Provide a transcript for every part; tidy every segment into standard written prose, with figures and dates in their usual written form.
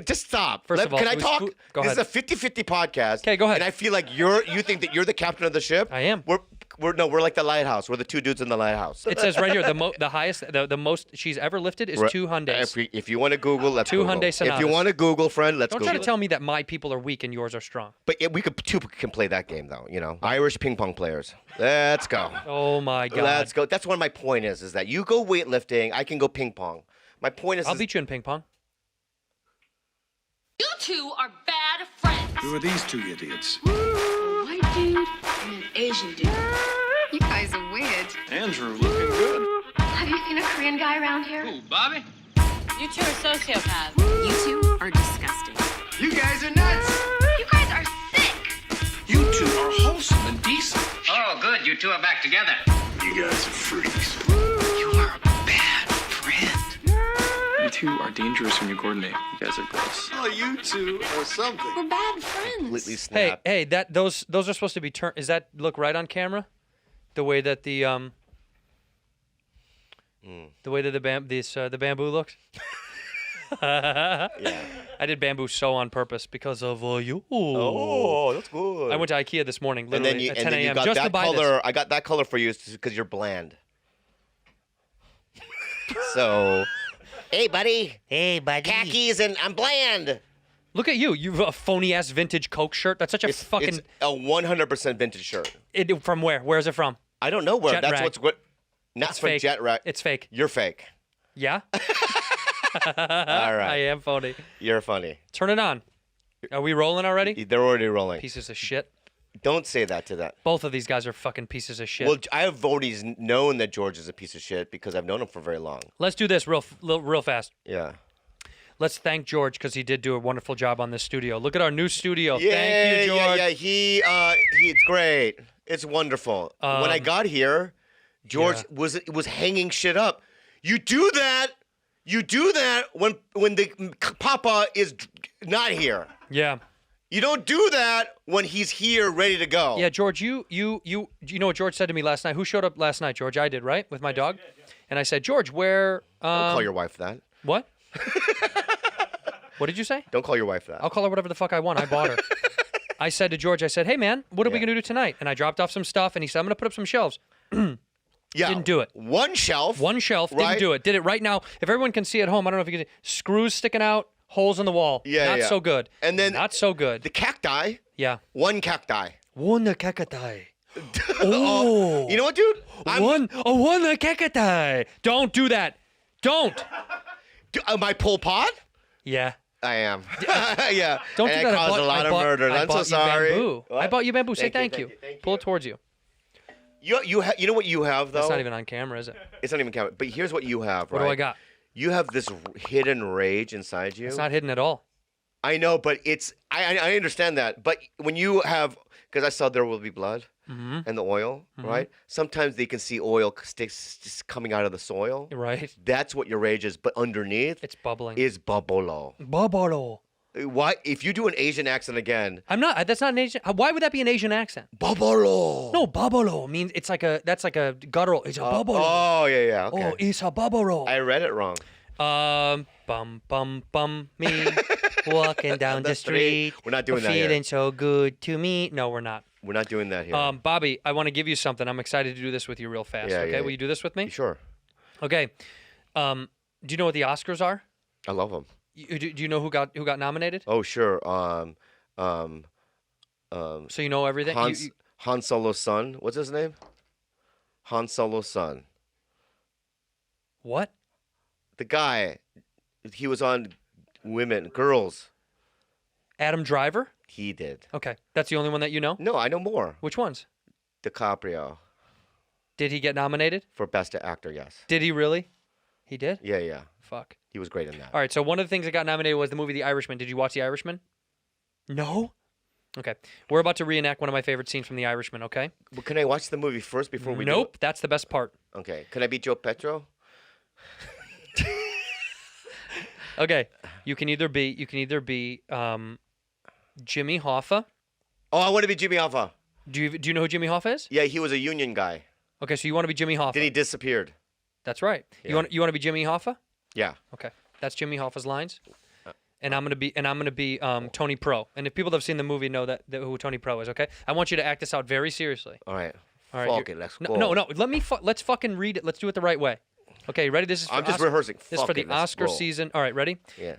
Just stop. First of all, can I talk? Go This ahead. is a 50-50 podcast. Okay, go ahead. And I feel like you think that you're the captain of the ship. I am. We're like the lighthouse. We're the two dudes in the lighthouse. It says right here the most she's ever lifted is 2 Hyundais. If you want to Google, let's Two Google. Hyundai If Sonatas. you want to Google, friend, let's Don't Google. try to tell me that my people are weak and yours are strong. But we can play that game though. Irish ping pong players. Let's go. Oh my God. Let's go. That's what my point is that you go weightlifting, I can go ping pong. My point is I'll beat you in ping pong. You two are bad friends. Who are these two idiots? A white dude and an Asian dude. You guys are weird. Andrew looking good. Have you seen a Korean guy around here? Ooh, Bobby? You two are sociopaths. You two are disgusting. You guys are nuts. You guys are sick. You two are wholesome and decent. Oh, good. You two are back together. You guys are freaks. You are a bad friend. You two are dangerous when you coordinate. You guys are gross. Oh, you two or something. We're bad friends. Completely snap. Hey, those are supposed to be turned. Is that look right on camera? The way that the bamboo looks. Yeah. I did bamboo so on purpose because of you. Oh, that's good. I went to IKEA this morning, and then literally you, at and 10 then you a.m. got just to that buy color. this. I got that color for you because you're bland. So, hey, buddy. Hey, buddy. Khakis and I'm bland. Look at you. You've a phony ass vintage Coke shirt. That's such a fucking. It's a 100% vintage shirt. From where? Where is it from? I don't know where. Jet That's Rag. what's good. Not It's from fake. Jet Rag. It's fake. You're fake. Yeah. All right. I am phony. You're funny. Turn it on. Are we rolling already? They're already rolling. Pieces of shit. Don't say that to that. Both of these guys are fucking pieces of shit. Well, I have already known that George is a piece of shit because I've known him for very long. Let's do this real fast. Yeah. Let's thank George because he did do a wonderful job on this studio. Look at our new studio. Yeah, Thank you, George. Yeah. It's great. It's wonderful. When I got here, George was hanging shit up. You do that when the Papa is not here. Yeah. You don't do that when he's here, ready to go. Yeah, George, you know what George said to me last night? Who showed up last night, George? I did, right? With my dog? Yeah. And I said, George, where... Don't call your wife that. What? What did you say? Don't call your wife that. I'll call her whatever the fuck I want. I bought her. I said to George, hey, man, what are we going to do tonight? And I dropped off some stuff, and he said, I'm going to put up some shelves. Yeah. Didn't do it. One shelf. Right? Didn't do it. Did it right now. If everyone can see at home, I don't know if you can see. Screws sticking out, holes in the wall. Yeah, Not so good. And then not so good. The cacti. Yeah. One cacti. One cacti. Oh. You know what, dude? One cacti. Don't do that. Don't. Am I Pol Pot? Yeah. I am. Yeah. Don't and do that. I caused a lot of murders. I'm so sorry. Bamboo. I bought you bamboo. Say Thank thank you, you. thank you. Pull it towards you. You know what you have though? That's not even on camera, is it? It's not even camera. But here's what you have, What right? do I got? You have this hidden rage inside you. It's not hidden at all. I know, but it's I understand that. But when you have, because I saw There Will Be Blood and the oil, right? Sometimes they can see oil sticks coming out of the soil. Right. That's what your rage is. But underneath, It's bubbling. is bubolo. Bubble. Why? If you do an Asian accent again, I'm not. That's not an Asian. Why would that be an Asian accent? bubolo. No, bubble means it's like a. That's like a guttural. It's a bubble. Oh yeah. Okay. Oh, it's a bubble. I read it wrong. Bum, me walking down the street. We're not doing that here. Feeling so good to me. No, we're not. We're not doing that here. Bobby, I want to give you something. I'm excited to do this with you real fast. Yeah, okay, yeah. will you do this with me? Sure. Okay. Do you know what the Oscars are? I love them. Do you know who got nominated? Oh sure. So you know everything. Han Solo's son. What's his name? Han Solo's son. What? The guy. He was on Girls. Adam Driver? He did. Okay, that's the only one that you know. No, I know more. Which ones? DiCaprio Did he get nominated? for Best Actor. Yes. Did he really? He did? Yeah. Fuck. He was great in that. All right, so one of the things that got nominated was the movie The Irishman. Did you watch The Irishman? No? Okay. We're about to reenact one of my favorite scenes from The Irishman, okay? Well, can I watch the movie first before we? Nope, that's the best part. Do it? Okay. Can I be Joe Petro? Okay. You can either be Jimmy Hoffa. Oh, I want to be Jimmy Hoffa. Do you know who Jimmy Hoffa is? Yeah, he was a union guy. Okay, so you want to be Jimmy Hoffa. Then he disappeared. That's right. Yeah. You want to be Jimmy Hoffa? Yeah. Okay. That's Jimmy Hoffa's lines. And I'm gonna be Tony Pro. And if people that have seen the movie know that who Tony Pro is, okay? I want you to act this out very seriously. All right. All right. Fuck it. Let's go. No. Let's fucking read it. Let's do it the right way. Okay, ready? This is for I'm just rehearsing. This is for the Oscar go. season. All right, ready? Yeah.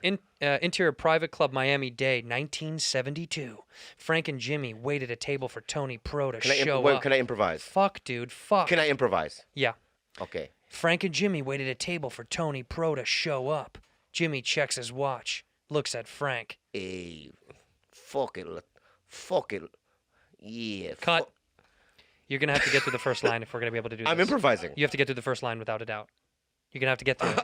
Interior Private Club, Miami Day, 1972. Frank and Jimmy waited a table for Tony Pro to show up. Can I improvise? Fuck, dude. Fuck. Can I improvise? Yeah. Okay. Frank and Jimmy waited a table for Tony Pro to show up. Jimmy checks his watch, looks at Frank. Hey, fuck it. Fuck it. Yeah. Cut. You're going to have to get through the first line if we're going to be able to do this. I'm improvising. You have to get through the first line without a doubt. You're going to have to get through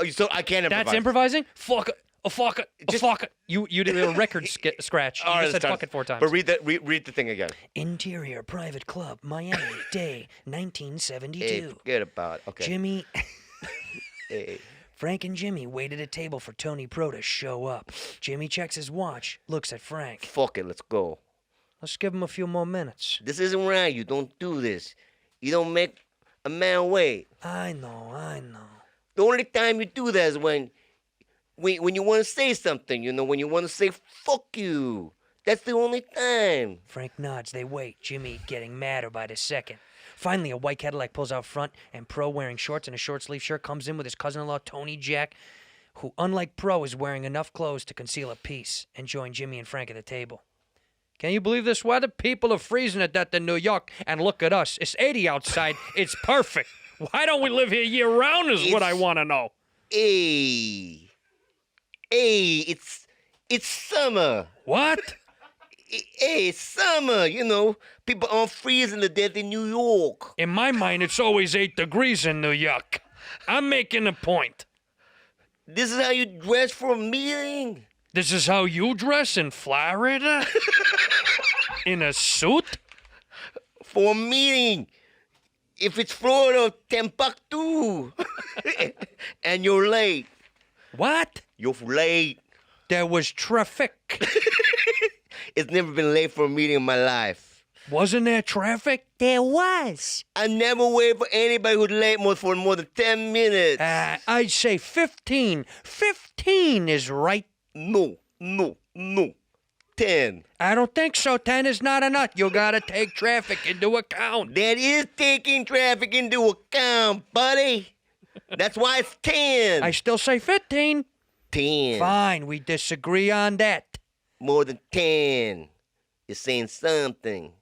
it. So I can't improvise. That's improvising? Fuck it. Fuck it. Fuck it. You did a record scratch. You just said fuck it 4 times. But read the thing again. Interior Private Club, Miami Day, 1972. Hey, forget about it. Okay. Jimmy... Hey. Frank and Jimmy waited a table for Tony Pro to show up. Jimmy checks his watch, looks at Frank. Fuck it. Let's go. Let's give him a few more minutes. This isn't right. You don't do this. You don't make a man wait. I know. The only time you do that is when you want to say something, when you want to say fuck you. That's the only time. Frank nods, they wait, Jimmy getting madder by the second. Finally, a white Cadillac pulls out front, and Pro, wearing shorts and a short-sleeve shirt, comes in with his cousin-in-law, Tony Jack, who, unlike Pro, is wearing enough clothes to conceal a piece, and join Jimmy and Frank at the table. Can you believe this weather? People are freezing to death in New York, and look at us. It's 80 outside. It's perfect. Why don't we live here year-round is what I want to know. Hey, it's summer. What? Hey, it's summer, People aren't freezing to death in New York. In my mind, it's always 8 degrees in New York. I'm making a point. This is how you dress for a meeting? This is how you dress in Florida? In a suit? For a meeting. If it's Florida, Timbuktu. And you're late. What? You're late. There was traffic. It's never been late for a meeting in my life. Wasn't there traffic? There was. I never wait for anybody who's late for more than 10 minutes. I'd say 15. 15 is right. No. 10. I don't think so. 10 is not enough. You gotta take traffic into account. That is taking traffic into account, buddy. That's why it's 10. I still say 15. 10. Fine, we disagree on that. More than 10. You're saying something.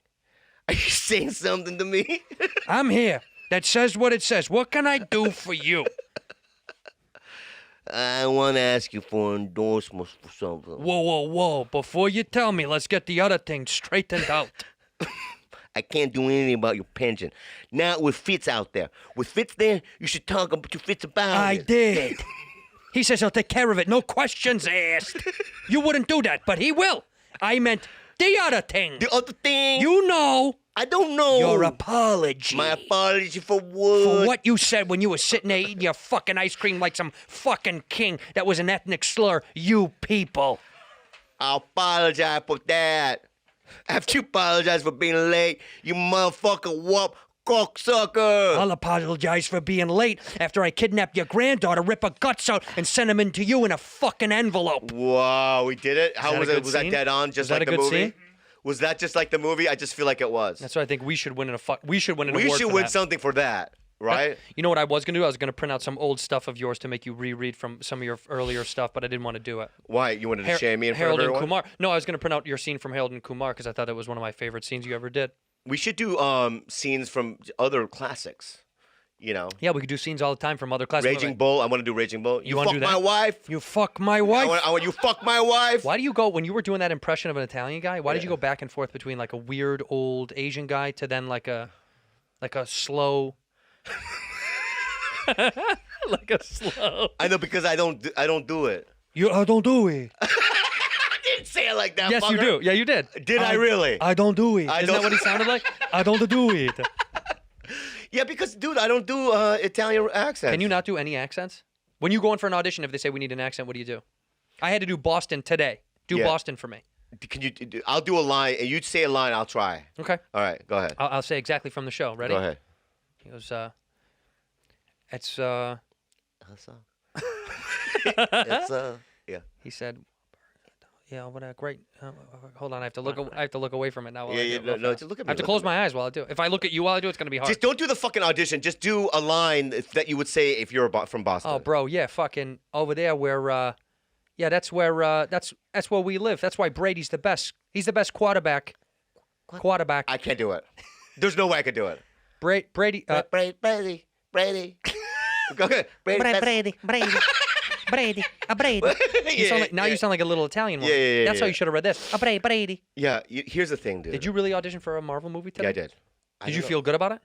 Are you saying something to me? I'm here. That says what it says. What can I do for you? I want to ask you for endorsements for something. Whoa. Before you tell me, let's get the other thing straightened out. I can't do anything about your pension. Now, with Fitz out there. With Fitz there, you should talk to Fitz about I it. did. He says he'll take care of it. No questions asked. You wouldn't do that, but he will. I meant the other thing. The other thing? You know. I don't know. Your apology. My apology for what? For what you said when you were sitting there eating your fucking ice cream like some fucking king. That was an ethnic slur. You people. I apologize for that. After you apologize for being late, you motherfucker whoop cocksucker. I'll apologize for being late after I kidnapped your granddaughter, rip her guts out, and send them into you in a fucking envelope. Wow, we did it? How was it? Was that scene? dead on? Just Was that like a the good movie? scene? Was that just like the movie? I just feel like it was. That's why I think we should win We should win an We award should for win that. something for that, right? You know what I was going to do? I was going to print out some old stuff of yours to make you reread from some of your earlier stuff, but I didn't want to do it. Why? You wanted to shame me in front Harold of and everyone? Kumar. No, I was going to print out your scene from Harold and Kumar because I thought it was one of my favorite scenes you ever did. We should do scenes from other classics, Yeah, we could do scenes all the time from other classes. Raging Bull. I want to do Raging Bull. You wanna fuck do that? my wife. You fuck my wife? I want you fuck my wife. Why do you go, when you were doing that impression of an Italian guy, why did you go back and forth between like a weird old Asian guy to then like a slow... like a slow... I know, because I don't do it. I don't do it. I didn't say it like that, Yes, you fucker. do. Yeah, you did. Did I really? I don't do it. Isn't don't- that what he sounded like? I don't do it. Yeah, because, dude, I don't do Italian accents. Can you not do any accents? When you go in for an audition, if they say we need an accent, what do you do? I had to do Boston today. Do Yeah. Boston for me. Can you? I'll do a line, and you say a line. I'll try. Okay. All right, go ahead. I'll say exactly from the show. Ready? Go ahead. He goes, it's, It's Yeah. He said, "Yeah, what a great." Hold on, I have to look. I have to look away from it now. While I Yeah, do it real fast. just look at me. I have to close my eyes while I do it. If I look at you while I do it, it's gonna be hard. Just don't do the fucking audition. Just do a line that you would say if you're from Boston. Oh, bro, yeah, fucking over there where, yeah, that's where we live. That's why Brady's the best. He's the best quarterback. Quarterback. I can't do it. There's no way I could do it. Brady. Brady. Okay. Brady. You sound like, now you sound like a little Italian one. Yeah, That's how yeah. you should have read this. Brady. Yeah. Here's the thing, dude. Did you really audition for a Marvel movie today? Yeah, I did. Did you feel good about it?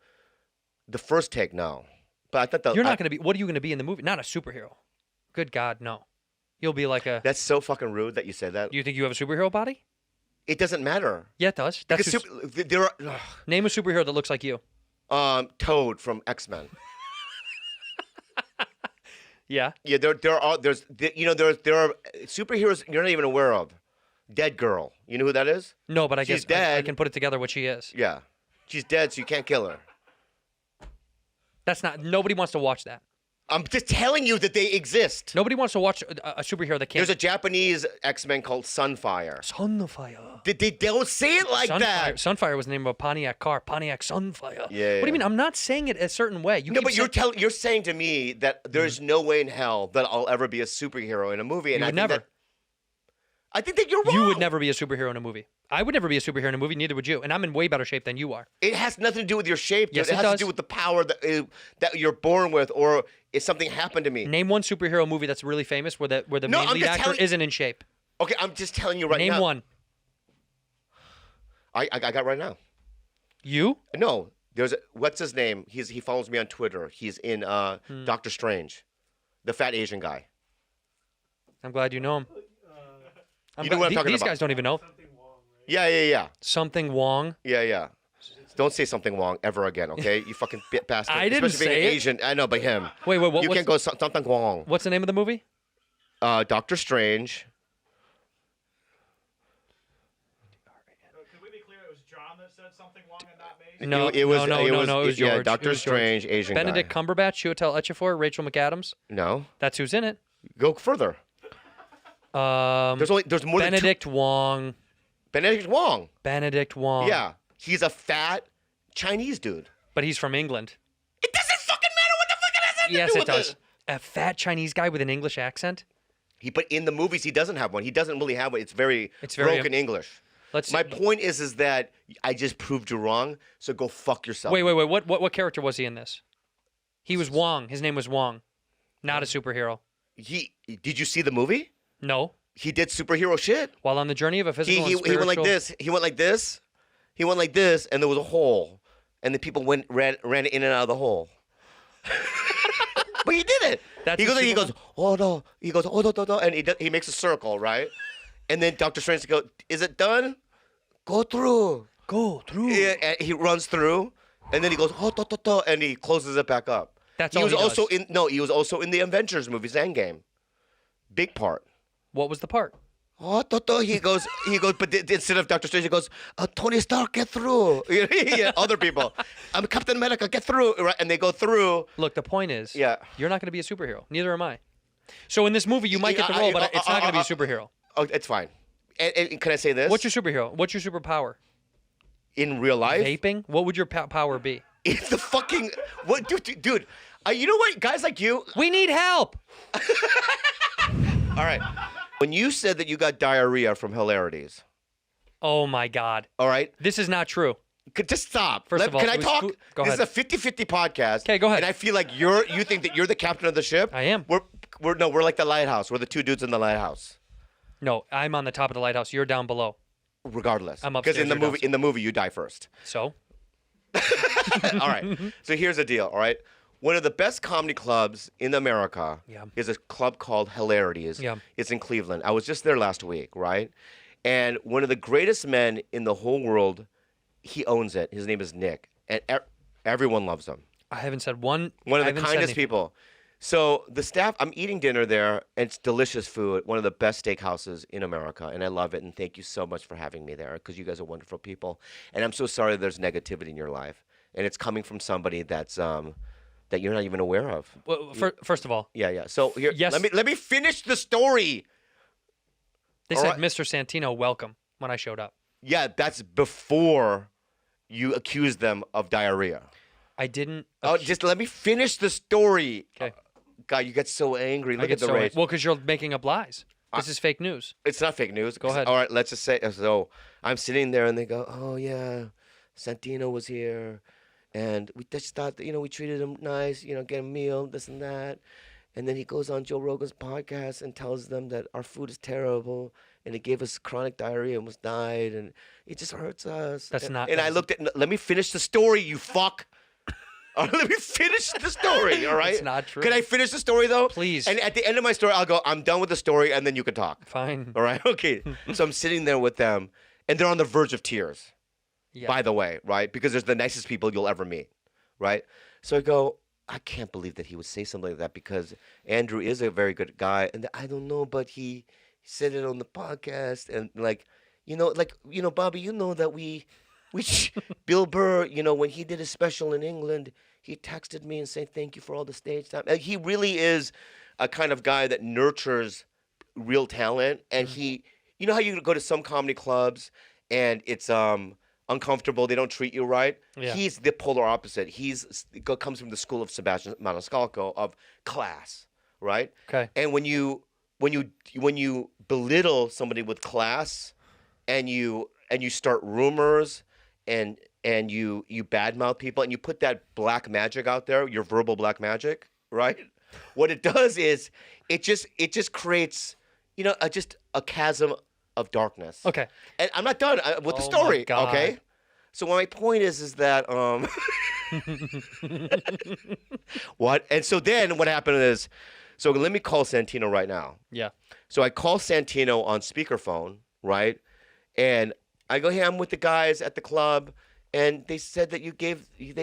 The first take, no. But I thought You're not going to be. What are you going to be in the movie? Not a superhero. Good God, no. You'll be like a. That's so fucking rude that you said that. Do you think you have a superhero body? It doesn't matter. Yeah, it does. That's Because there are name a superhero that looks like you. Toad from X-Men. Yeah. Yeah, there are superheroes you're not even aware of. Dead Girl. You know who that is? No, but I She's guess I dead. can put it together what she is. Yeah. She's dead, so you can't kill her. That's not. Nobody wants to watch that. I'm just telling you that they exist. Nobody wants to watch a superhero that can't. There's a Japanese X-Men called Sunfire. Sunfire. They don't say it like that. Sunfire was the name of a Pontiac car. Pontiac Sunfire. Yeah, What do you yeah. mean? I'm not saying it a certain way. You No, keep but saying, you're saying to me that there's no way in hell that I'll ever be a superhero in a movie, and You I would think never. I think that you're wrong. You would never be a superhero in a movie. I would never be a superhero in a movie. Neither would you. And I'm in way better shape than you are. It has nothing to do with your shape. Dude. Yes, it it has does. to do with the power that you're born with, or if something happened to me. Name one superhero movie that's really famous where the No, main I'm lead just actor telling- isn't in shape. Okay, I'm just telling you right Name now. one. I got right now. You? No, what's his name? He follows me on Twitter. He's in Doctor Strange, the fat Asian guy. I'm glad you know him. You know what I'm talking These about. guys don't even know. Yeah. Something Wong. Yeah. Don't say something wrong ever again, okay? You fucking bastard. I didn't Especially being say an it. Asian. I know, but him. Wait, what? You can't go something wrong. What's the name of the movie? Doctor Strange. Could we be clear? It was John that said something wrong and not me. No, It was George. Yeah, It Doctor was George. Strange, Asian Benedict guy. Cumberbatch, Chiwetel Ejiofor, Rachel McAdams. No, That's who's in it. go further. There's more Benedict Wong. than Benedict Wong. Benedict Wong. Yeah, he's a fat Chinese dude. But he's from England. It doesn't fucking matter what the fuck it has to Yes, do it with does. A fat Chinese guy with an English accent. But in the movies, he doesn't have one. He doesn't really have one. It's very broken English. Let's My point is that I just proved you wrong. So go fuck yourself. Wait. What character was he in this? He was Wong. His name was Wong. Not a superhero. Did you see the movie? No. He did superhero shit. While on the journey of a physical He and spiritual... went like this. He went like this. He went like this, and there was a hole, and the people ran in and out of the hole. But he did it. That's He a goes, super- oh no. He goes, oh no, and he makes a circle, right? And then Doctor Strange goes, is it done? Go through. Go through. Yeah, and he runs through, and then he goes, oh, and he closes it back up. That's he all was he also does. he was also in the Avengers movies, Endgame. Big part. What was the part? Oh, he goes, but instead of Doctor Strange, he goes, Tony Stark, get through. Yeah, other people. I'm Captain America, get through. Right? And they go through. Look, the point is, Yeah. you're not going to be a superhero. Neither am I. So in this movie, you might get the role, but it's not going to be a superhero. Oh, it's fine. And can I say this? What's your superhero? What's your superpower? In real life? Vaping? What would your power be? It's the fucking, what, dude, you know what, guys like you, We need help. all right. When you said that you got diarrhea from hilarities, Oh my God. all right, This is not true. just stop. First of all, can I it was talk? Go This ahead. is a 50-50 podcast. Okay, go ahead. And I feel like you think that you're the captain of the ship. I am. We're like the lighthouse. We're the two dudes in the lighthouse. No, I'm on the top of the lighthouse. You're down below. Regardless, I'm because upstairs, you're in the movie you die first. So? All right. So here's the deal. All right. One of the best comedy clubs in America Yeah. is a club called Hilarities. Yeah. It's in Cleveland. I was just there last week, right? And one of the greatest men in the whole world, he owns it. His name is Nick, and everyone loves him. I haven't said one. One of I the haven't said kindest anything. people. So the staff, I'm eating dinner there, and it's delicious food. One of the best steakhouses in America, and I love it. And thank you so much for having me there, because you guys are wonderful people. And I'm so sorry there's negativity in your life, and it's coming from somebody that's that you're not even aware of. Well, first of all, Yeah. So here, Yes. let me finish the story. They All said, right. Mr. Santino, welcome, when I showed up. Yeah, that's before you accused them of diarrhea. I didn't. Oh, just let me finish the story. Okay. God, you get so angry. I Look get at the so rage. well, because you're making up lies. This is fake news. It's not fake news. Go ahead. All right, let's just say so. I'm sitting there and they go, "Oh yeah, Santino was here, and we just thought that we treated him nice, get a meal, this and that." And then he goes on Joe Rogan's podcast and tells them that our food is terrible and it gave us chronic diarrhea, almost died, and it just hurts us. That's not- And I looked at. Let me finish the story, you fuck. All right, let me finish the story. All right. It's not true. Can I finish the story though? Please. And at the end of my story, I'll go. I'm done with the story, and then you can talk. Fine. All right. Okay. So I'm sitting there with them, and they're on the verge of tears. Yeah. By the way, right? Because they're the nicest people you'll ever meet, right? So I go, I can't believe that he would say something like that because Andrew is a very good guy, and I don't know, but he said it on the podcast, and Bobby, that we Bill Burr, when he did a special in England, he texted me and said thank you for all the stage time. He really is a kind of guy that nurtures real talent, and he, how you go to some comedy clubs and it's uncomfortable, they don't treat you right. Yeah. He's the polar opposite. Comes from the school of Sebastian Maniscalco of class, right? Okay. And when you belittle somebody with class, and you start rumors, and you badmouth people, and you put that black magic out there, your verbal black magic, right? What it does is it just creates just a chasm of darkness. Okay. And I'm not done with the Oh, story. my God. Okay. So my point is that what? And so then what happened is, so let me call Santino right now. Yeah. So I call Santino on speakerphone, right? And I go, hey, I'm with the guys at the club, and they said that they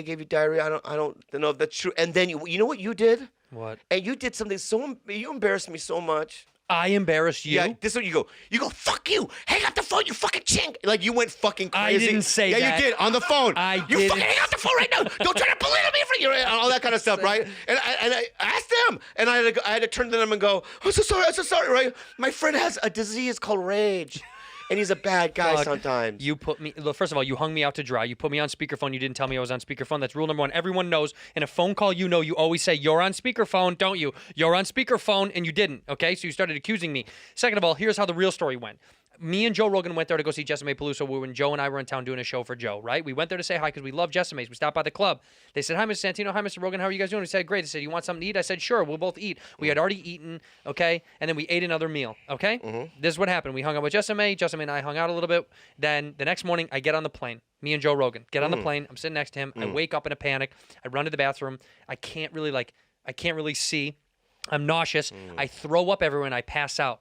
gave you diarrhea. I don't know if that's true. And then you know what you did? What? And you did something you embarrassed me so much. I embarrassed you? Yeah, this is what you go. You go, fuck you. Hang up the phone, you fucking chink. Like, you went fucking I crazy. didn't say that. that. Yeah, you did, on the phone. I You didn't. fucking hang up the phone right now. Don't try to belittle me for all that kind of stuff, right? And I asked them, and I had to turn to them and go, I'm so sorry, right? My friend has a disease called rage. And he's a bad guy Fuck. sometimes. You put me. Look, first of all, you hung me out to dry. You put me on speakerphone. You didn't tell me I was on speakerphone. That's rule number one. Everyone knows. In a phone call, you always say you're on speakerphone, don't you? You're on speakerphone, and you didn't. Okay, so you started accusing me. Second of all, here's how the real story went. Me and Joe Rogan went there to go see Jessime Peluso when Joe and I were in town doing a show for Joe, right? We went there to say hi because we love Jessime's. We stopped by the club. They said, hi, Mr. Santino. Hi, Mr. Rogan. How are you guys doing? We said, great. They said, you want something to eat? I said, sure. We'll both eat. We had already eaten, okay? And then we ate another meal, okay? This is what happened. We hung out with Jessime. Jessime and I hung out a little bit. Then the next morning, I get on the plane. Me and Joe Rogan get on the plane. I'm sitting next to him. I wake up in a panic. I run to the bathroom. I can't really see. I'm nauseous. I throw up everywhere and I pass out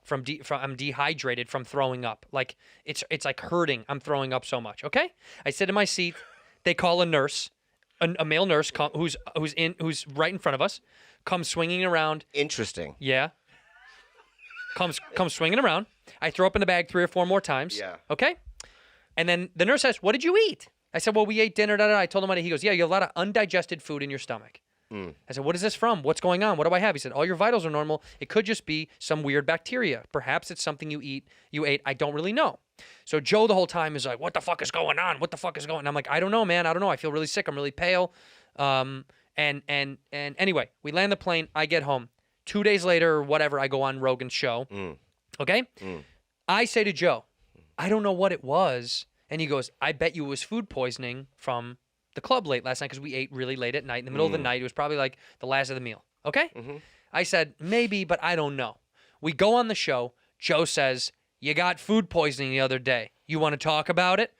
I'm dehydrated from throwing up. Like it's like hurting. I'm throwing up so much. Okay. I sit in my seat. They call a nurse, a male nurse who's right in front of us, comes swinging around. Interesting. Yeah. Comes swinging around. I throw up in the bag 3 or 4 more times. Yeah. Okay. And then the nurse says, "What did you eat?" I said, "Well, we ate dinner." I told him what. He goes, "Yeah, you have a lot of undigested food in your stomach." I said, what is this from? What's going on? What do I have? He said, all your vitals are normal. It could just be some weird bacteria. Perhaps it's something you ate. I don't really know. So Joe the whole time is like, what the fuck is going on? What the fuck is going on? And I'm like, I don't know, man. I don't know. I feel really sick. I'm really pale. And anyway, we land the plane. I get home. 2 days later or whatever, I go on Rogan's show. Okay? I say to Joe, I don't know what it was. And he goes, I bet you it was food poisoning from the club late last night because we ate really late at night. In the middle of the night, it was probably like the last of the meal. Okay? I said, maybe, but I don't know. We go on the show. Joe says, you got food poisoning the other day. You want to talk about it?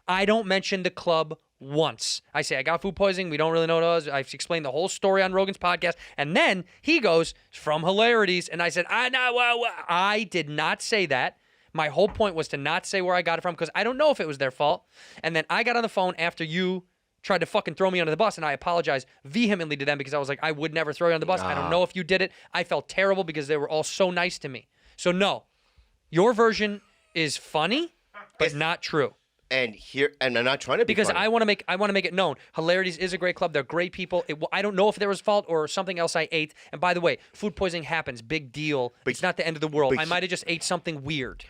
I don't mention the club once. I say, I got food poisoning. We don't really know what it was. I've explained the whole story on Rogan's podcast. And then he goes, from hilarities. And I said, I did not say that. My whole point was to not say where I got it from because I don't know if it was their fault. And then I got on the phone after you tried to fucking throw me under the bus, and I apologized vehemently to them because I was like, I would never throw you under the bus. I don't know if you did it. I felt terrible because they were all so nice to me. So no, your version is funny, but not true. And I'm not trying to be because funny. I want to make it known. Hilarities is a great club. They're great people. I don't know if there was fault or something else I ate. And by the way, food poisoning happens. Big deal. It's not the end of the world. I might have just ate something weird.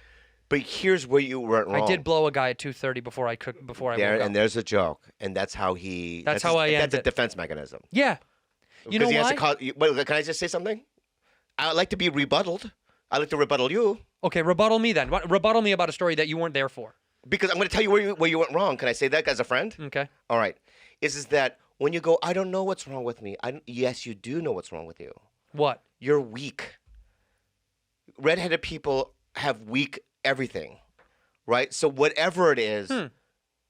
But here's where you went wrong. I did blow a guy at 2:30 before I woke up. And there's a joke, and that's how he. That's how I end That's a it. defense mechanism. Yeah. You know Because he has why? to call. Wait, can I just say something? I like to be rebutted. I like to rebuttal you Okay, rebuttal me then. Rebuttal me about a story that you weren't there for. because I'm going to tell you where you went wrong. Can I say that as a friend? Okay. All right. Is that when you go? I don't know what's wrong with me. Yes, you do know what's wrong with you. What? You're weak. Redheaded people have weak everything, right? So whatever it is,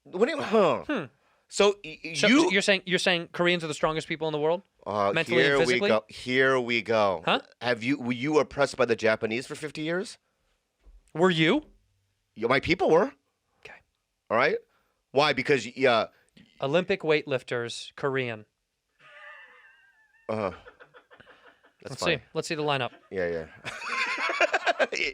what do you? So, So you. you're saying Koreans are the strongest people in the world? Mentally and here physically? we go. Here we go. Huh? Were you oppressed by the Japanese for 50 years? Were you? My people were. Okay. All right. Why? Because Olympic weightlifters, Korean. That's Let's fine. see. Let's see the lineup. Yeah.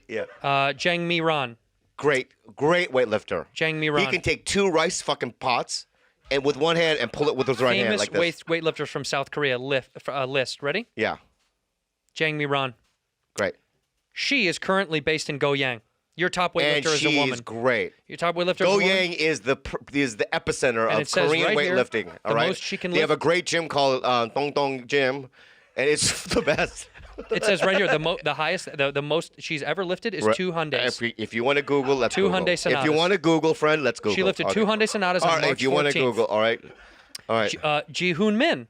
Yeah. Jang Mi-ran. Great weightlifter. Jang Mi-ran. He can take 2 rice fucking pots and with one hand and pull it with his right hand Famous like this. weightlifters from South Korea list. Ready? Yeah. Jang Mi-ran. Great. She is currently based in Goyang. Your top And weightlifter is a woman. she's great. Your top weightlifter is a woman. Goyang is the epicenter And of it says Korean right here, weightlifting. the All right. most she can They have a lift- great gym called Dong Dong Gym, and it's the best. It says right here the highest, the most she's ever lifted is 2 Hyundais. If you want to Google, let's Two Google. Hyundai If you Sonatas. want to Google, friend, let's Google. She lifted Okay. 2 Hyundai Sonatas All on right, March if you want to 14th. Google, all right. Ji Hoon Min,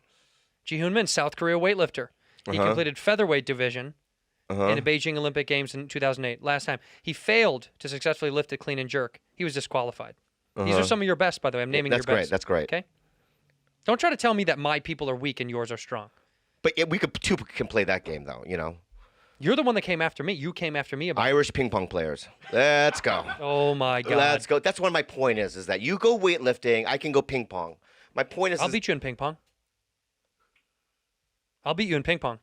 South Korea weightlifter. He completed featherweight division in the Beijing Olympic Games in 2008. Last time he failed to successfully lift a clean and jerk. He was disqualified. These are some of your best, by the way. I'm naming That's your great. best. That's great. Okay. Don't try to tell me that my people are weak and yours are strong. But we can play that game though. You know, You're the one that came after me. You came after me about. Irish ping pong players. Let's go. Oh my God. Let's go. That's what my point is that you go weightlifting, I can go ping pong. My point is, I'll beat you in ping pong. I'll beat you in ping pong.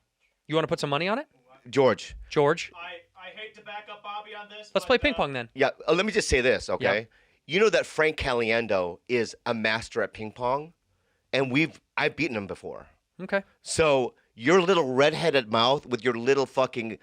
You want to put some money on it, George. I hate to back up Bobby on this. Let's but, play ping pong then. Yeah, let me just say this, okay? Yeah. You know that Frank Caliendo is a master at ping pong, and I've beaten him before. Okay. So your little redheaded mouth with your little fucking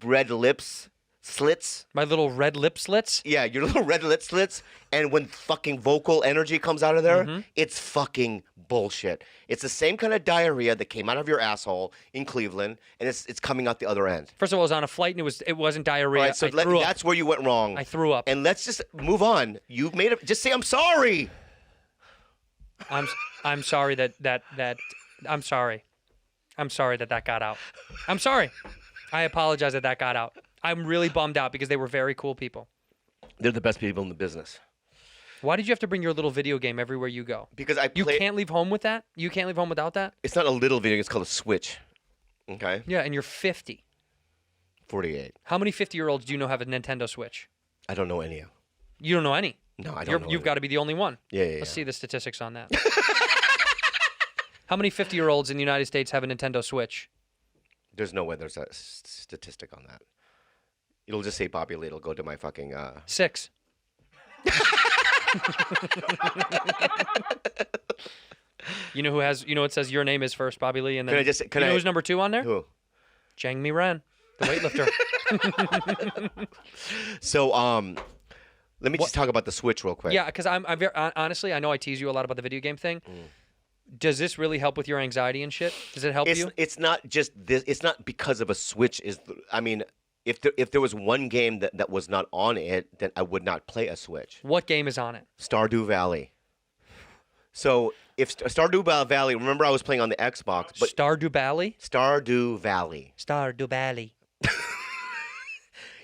red lips slits. My little red lip slits. Yeah, your little red lip slits, and when fucking vocal energy comes out of there, it's fucking bullshit. It's the same kind of diarrhea that came out of your asshole in Cleveland, and it's coming out the other end. First of all, I was on a flight and it wasn't diarrhea. All right, so I threw up. that's where you went wrong. I threw up. And let's just move on. You've made it. Just say I'm sorry. I'm sorry that I'm sorry. I'm sorry that got out. I'm sorry. I apologize that got out. I'm really bummed out because they were very cool people. They're the best people in the business. Why did you have to bring your little video game everywhere you go? Because I You play. can't leave home with that? You can't leave home without that? It's not a little video. It's called a Switch. Okay. Yeah, and you're 50. 48. How many 50-year-olds do you know have a Nintendo Switch? I don't know any. You don't know any. No, I don't know. You've got to be the only one. Yeah. Let's see the statistics on that. How many 50-year-olds in the United States have a Nintendo Switch? There's no way there's a statistic on that. It'll just say Bobby Lee. It'll go to my fucking. 6. You know who has? You know it says your name is first, Bobby Lee, and then Can you know I- who's number 2 on there? Who? Jang Mi-ran, the weightlifter. So let me just talk about the Switch real quick. Yeah, because I'm very, honestly, I know I tease you a lot about the video game thing. Does this really help with your anxiety and shit? Does it help you? It's not just this. It's not because of a Switch. I mean, if there was one game that was not on it, then I would not play a Switch. What game is on it? Stardew Valley. So if Stardew Valley, remember I was playing on the Xbox, but Stardew Valley? Stardew Valley. Stardew Valley.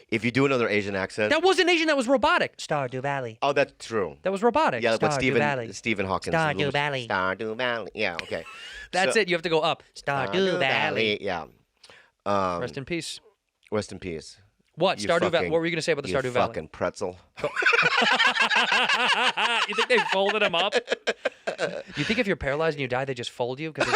If you do another Asian accent. That wasn't Asian, that was robotic. Stardew Valley. Oh, that's true. That was robotic. Yeah, but Stardew Valley. Stephen Hawkins. Stardew Valley. Stardew Valley. Yeah, okay. That's it. You have to go up. Stardew Valley. Yeah. Rest in peace. Rest in peace. What? You Stardew Valley. fucking- What were you going to say about the You Stardew Valley? fucking pretzel. You think they folded him up? You think if you're paralyzed and you die, they just fold you? Because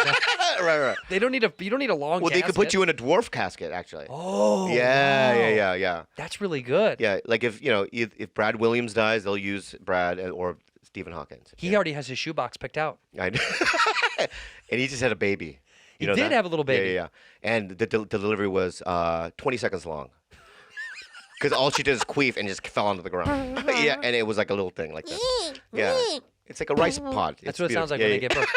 right. they don't need a. You don't need a long. Well, they could put casket. you in a dwarf casket, actually. Oh. Yeah. wow. That's really good. Yeah, like if Brad Williams dies, they'll use Brad or Stephen Hawkins. He already has his shoebox picked out. And he just had a baby. You He know did that? have a little baby. Yeah. And the delivery was 20 seconds long. Because all she did is queef and just fell onto the ground. Yeah, and it was like a little thing like that. Yeah. It's like a rice pod. That's what it sounds like when they give birth.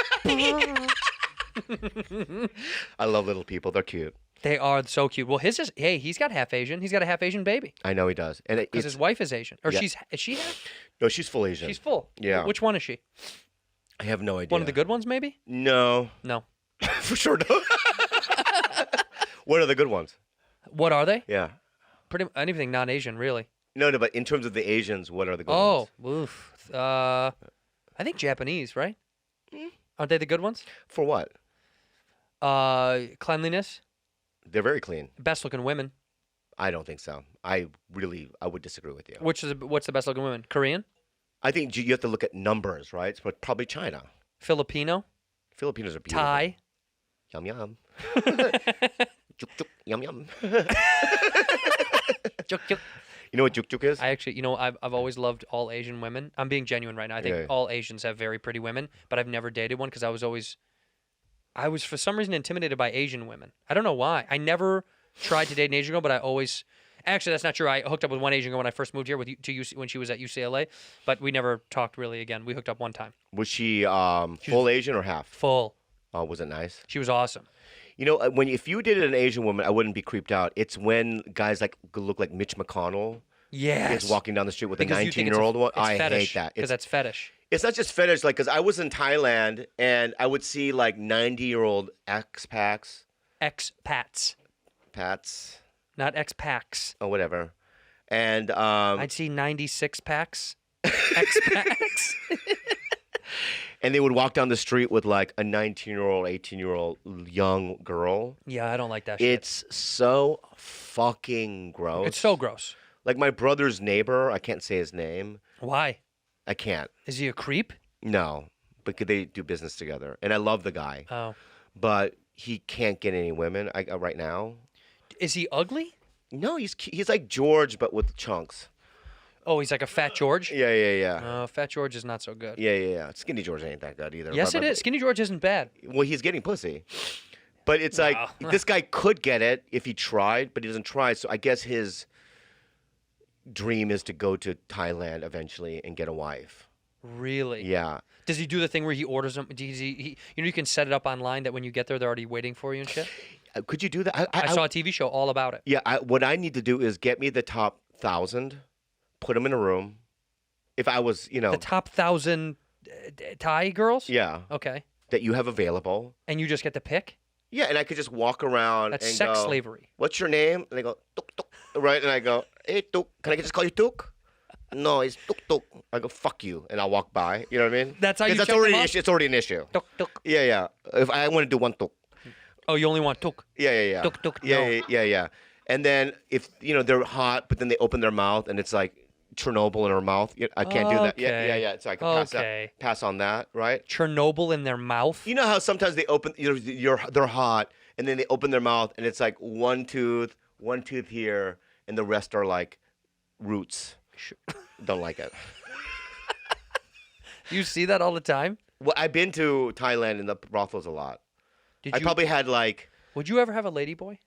I love little people. They're cute. They are so cute. Well, his is, hey, he's got half Asian. He's got a half Asian baby. I know he does. And Because his wife is Asian. Or Yeah. is she half? No, she's full Asian. She's full. Yeah. Which one is she? I have no idea. One of the good ones, maybe? No. No. For sure, no. What are the good ones? What are they? Yeah. Pretty anything non-Asian, really. No, but in terms of the Asians, what are the good ones? Oh, oof. I think Japanese, right? Aren't they the good ones? For what? Cleanliness, They're very clean. best-looking women. I don't think so. I would disagree with you. What's the best-looking women? Korean, I think you have to look at numbers, right? But probably China. Filipino, Filipinos are beautiful. Thai. Yum yum. Juk juk. Yum yum. Juk, juk. You know what juk juk is? I actually, I've always loved all Asian women. I'm being genuine right now. I think Yeah. all Asians have very pretty women, but I've never dated one because I was for some reason intimidated by Asian women. I don't know why. I never tried to date an Asian girl, but I always. Actually, that's not true. I hooked up with one Asian girl when I first moved here when she was at UCLA, but we never talked really again. We hooked up one time. Was she full Asian or half? Full. Oh, was it nice? She was awesome. You know, if you dated an Asian woman, I wouldn't be creeped out. It's when guys like look like Mitch McConnell Yes. is walking down the street with Because a you think 19-year-old one. it's I fetish, hate that. because that's fetish. It's not just fetish, like, because I was in Thailand and I would see like 90-year-old expats, Expats, not expats. or whatever, and I'd see 96 packs. Expats. and they would walk down the street with like a 19-year-old, 18-year-old young girl. Yeah, I don't like that shit. It's so fucking gross. It's so gross. Like my brother's neighbor, I can't say his name. Why? I can't. Is he a creep? No, because they do business together, and I love the guy, Oh. but he can't get any women right now. Is he ugly? No, he's like George, but with chunks. Oh, he's like a fat George? Yeah. Fat George is not so good. Yeah. Skinny George ain't that good either. Yes, it is. Skinny George isn't bad. Well, he's getting pussy. But it's like, No. this guy could get it if he tried, but he doesn't try. So I guess his dream is to go to Thailand eventually and get a wife. Really? Yeah. Does he do the thing where he orders them? Does he you can set it up online that when you get there, they're already waiting for you and shit? Could you do that? I saw a TV show all about it. Yeah, what I need to do is get me the top 1,000, put them in a room. If I was, The top 1,000 Thai girls? yeah, Okay. that you have available. And you just get to pick? Yeah, and I could just walk around That's and sex go, slavery. "What's your name?" And they go, "Tuk Tuk," right? And I go, "Hey Tuk, can I just call you Tuk?" No, it's Tuk Tuk. I go, "Fuck you," and I'll walk by. You know what I mean? That's how you 'Cause check already them an up? issue. It's already an issue. Tuk tuk. Yeah. If I want to do one Tuk. Oh, you only want tuk. Yeah. Tuk tuk. Yeah, no. yeah. And then if they're hot, but then they open their mouth and it's like Chernobyl in her mouth. I can't do that. Okay. Yeah. So I can Okay. pass on that, right? Chernobyl in their mouth. You know how sometimes they open, they're hot, and then they open their mouth, and it's like one tooth here, and the rest are like roots. Don't like it. You see that all the time? Well, I've been to Thailand and the brothels a lot. Did I you? probably had like, Would you ever have a lady boy?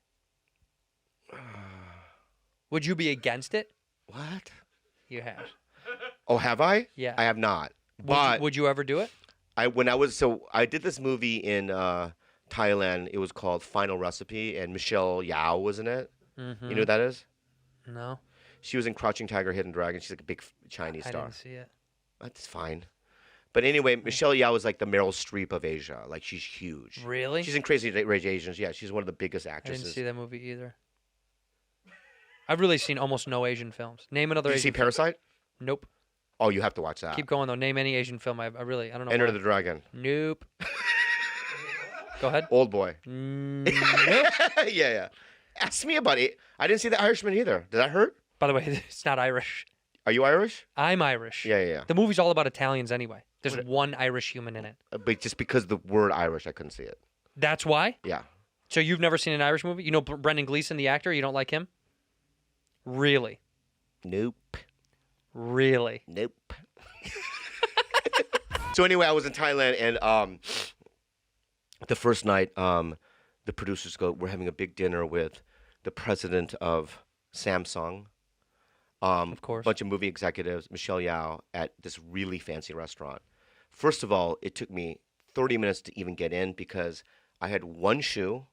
Would you be against it? what? You have. Oh, have I? Yeah. I have not. Would But you, would you ever do it? I did this movie in Thailand. It was called Final Recipe, and Michelle Yeoh was in it. Mm-hmm. You know who that is? No, She was in Crouching Tiger, Hidden Dragon. She's like a big Chinese I star. didn't see it. That's fine. But anyway, Michelle Yeoh is like the Meryl Streep of Asia. Like, she's huge. Really? She's in Crazy Rich Asians. Yeah, she's one of the biggest I actresses. didn't see that movie either. I've really seen almost no Asian films. Name another Did you Asian see Parasite? Nope. Oh, you have to watch that. Keep going though. Name any Asian film. I don't know. Enter why. the Dragon. Nope. Go ahead. Old Boy. Nope. yeah. Ask me about it. I didn't see The Irishman either. Did that hurt? By the way, it's not Irish. Are you Irish? I'm Irish. Yeah. The movie's all about Italians anyway. There's one Irish human in it. But just because the word Irish, I couldn't see it. That's why? Yeah. So you've never seen an Irish movie? You know Brendan Gleeson, the actor? You don't like him? Really? Nope. Really? Nope. So anyway, I was in Thailand, and the first night, the producers go, "We're having a big dinner with the president of Samsung." Of course. bunch of movie executives, Michelle Yao, at this really fancy restaurant. First of all, it took me 30 minutes to even get in because I had one shoe,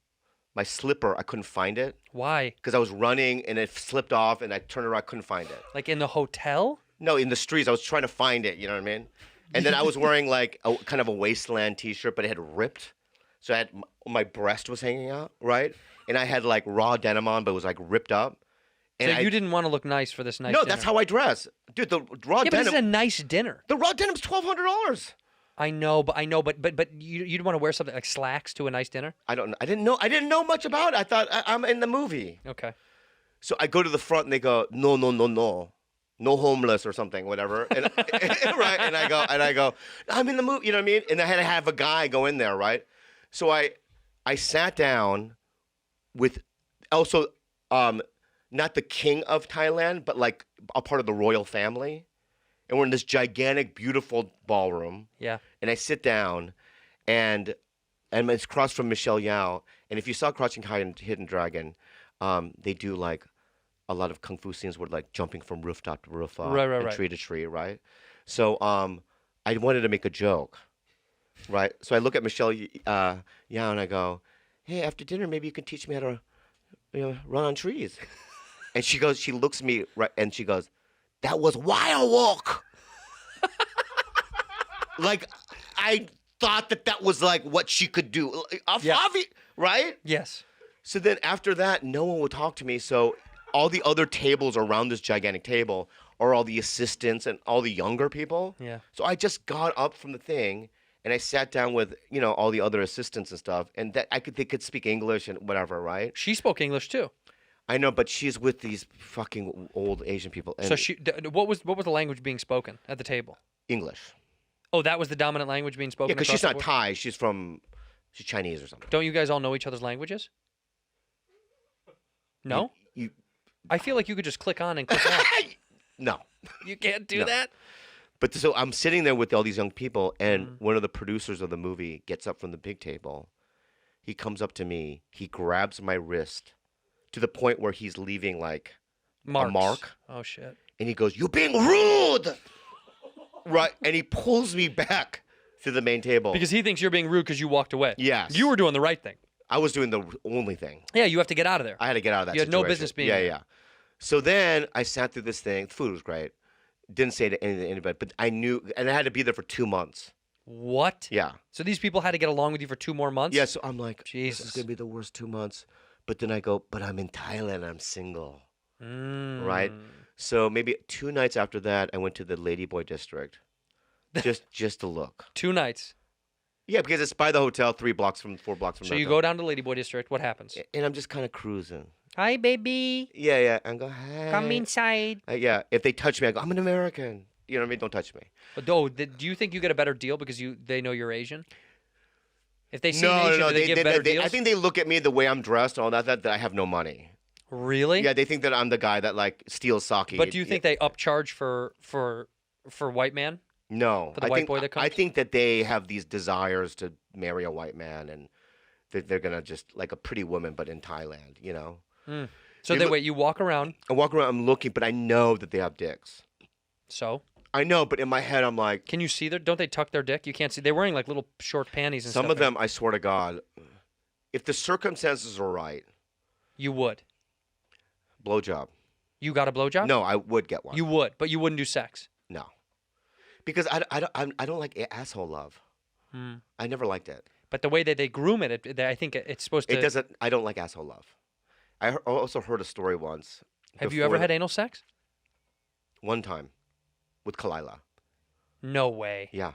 my slipper, I couldn't find it Why? because I was running and it slipped off and I turned around, I couldn't find it. Like in the hotel? No, in the streets, I was trying to find it, you know what I mean? And then I was wearing like a kind of a wasteland t-shirt, but it had ripped. So I had, my breast was hanging out, right? And I had like raw denim on, but it was like ripped up. And So you didn't want to look nice for this nice No, dinner. that's how I dress. Dude, the raw Yeah, but this is a denim. nice dinner. The raw denim's $1,200. I know, but you'd want to wear something like slacks to a nice dinner? I didn't know much about it. I thought I'm in the movie. Okay. So I go to the front and they go, no, no homeless or something, whatever. And, right? And I go, I'm in the movie. You know what I mean? And I had to have a guy go in there, right? So I sat down with also not the king of Thailand, but like a part of the royal family. And we're in this gigantic, beautiful ballroom. Yeah. And I sit down, and it's across from Michelle Yao. And if you saw Crouching Hidden Dragon, they do like a lot of kung fu scenes where like jumping from rooftop to rooftop Right, and right. tree to tree, right? So I wanted to make a joke, right? So I look at Michelle Yao and I go, hey, after dinner, maybe you can teach me how to run on trees. And she looks at me right, and she goes, that was wild walk. Like, I thought that was like what she could do. Yeah. Right? Yes. So then after that, no one would talk to me. So all the other tables around this gigantic table are all the assistants and all the younger people. Yeah. So I just got up from the thing and I sat down with, all the other assistants and stuff. And they could speak English and whatever, right? She spoke English too. I know, but she's with these fucking old Asian people. And So what was the language being spoken at the table? English. Oh, that was the dominant language being spoken. Yeah, because across she's the not board? Thai. She's Chinese or something. Don't you guys all know each other's languages? No? You I feel like you could just click on and click off. no. You can't do No. that? But so I'm sitting there with all these young people, and one of the producers of the movie gets up from the big table. He comes up to me. He grabs my wrist to the point where he's leaving like Marks. a mark. Oh, shit. And he goes, "You're being rude!" Right? And he pulls me back to the main table. Because he thinks you're being rude because you walked away. Yes. You were doing the right thing. I was doing the only thing. Yeah, you have to get out of there. I had to get out of that You had no situation. business being Yeah, there. yeah. So then I sat through this thing. The food was great. Didn't say to anything to anybody, but I knew, and I had to be there for 2 months. What? Yeah. So these people had to get along with you for 2 more months? Yeah, so I'm like, this Jesus. is going to be the worst 2 months. But then I go, but I'm in Thailand. I'm single. Mm. Right? So maybe 2 nights after that, I went to the Ladyboy district just to look. 2 nights. Yeah, because it's by the hotel, 4 blocks from So you the go down to Ladyboy District. What happens? and I'm just kind of cruising. Hi, baby. Yeah, and go, hey. Come inside. Yeah, if they touch me, I go, I'm an American. You know what I mean? Don't touch me. Oh, do you think you get a better deal because they know you're Asian? If they see an Asian, No. do they give better deals? I think they look at me the way I'm dressed and all that I have no money. Really? Yeah, they think that I'm the guy that like steals sake. But do you think they upcharge for white man? No. For the white boy that comes? I think that they have these desires to marry a white man, and they're gonna just like a pretty woman, but in Thailand, you know. So you walk around. I walk around, I'm looking, but I know that they have dicks. So I know, but in my head, I'm like, can you see don't they tuck their dick? You can't see. They're wearing like little short panties and some stuff. of them, I swear to God, if the circumstances are right, You would. blowjob. You got a blowjob? No, I would get one. You would, but you wouldn't do sex. No, because I don't like asshole love. I never liked it. But the way that they groom it, I think it's supposed to. It doesn't. I don't like asshole love. I also heard a story once. Have you ever had anal sex? One time, with Kalila. No way. Yeah,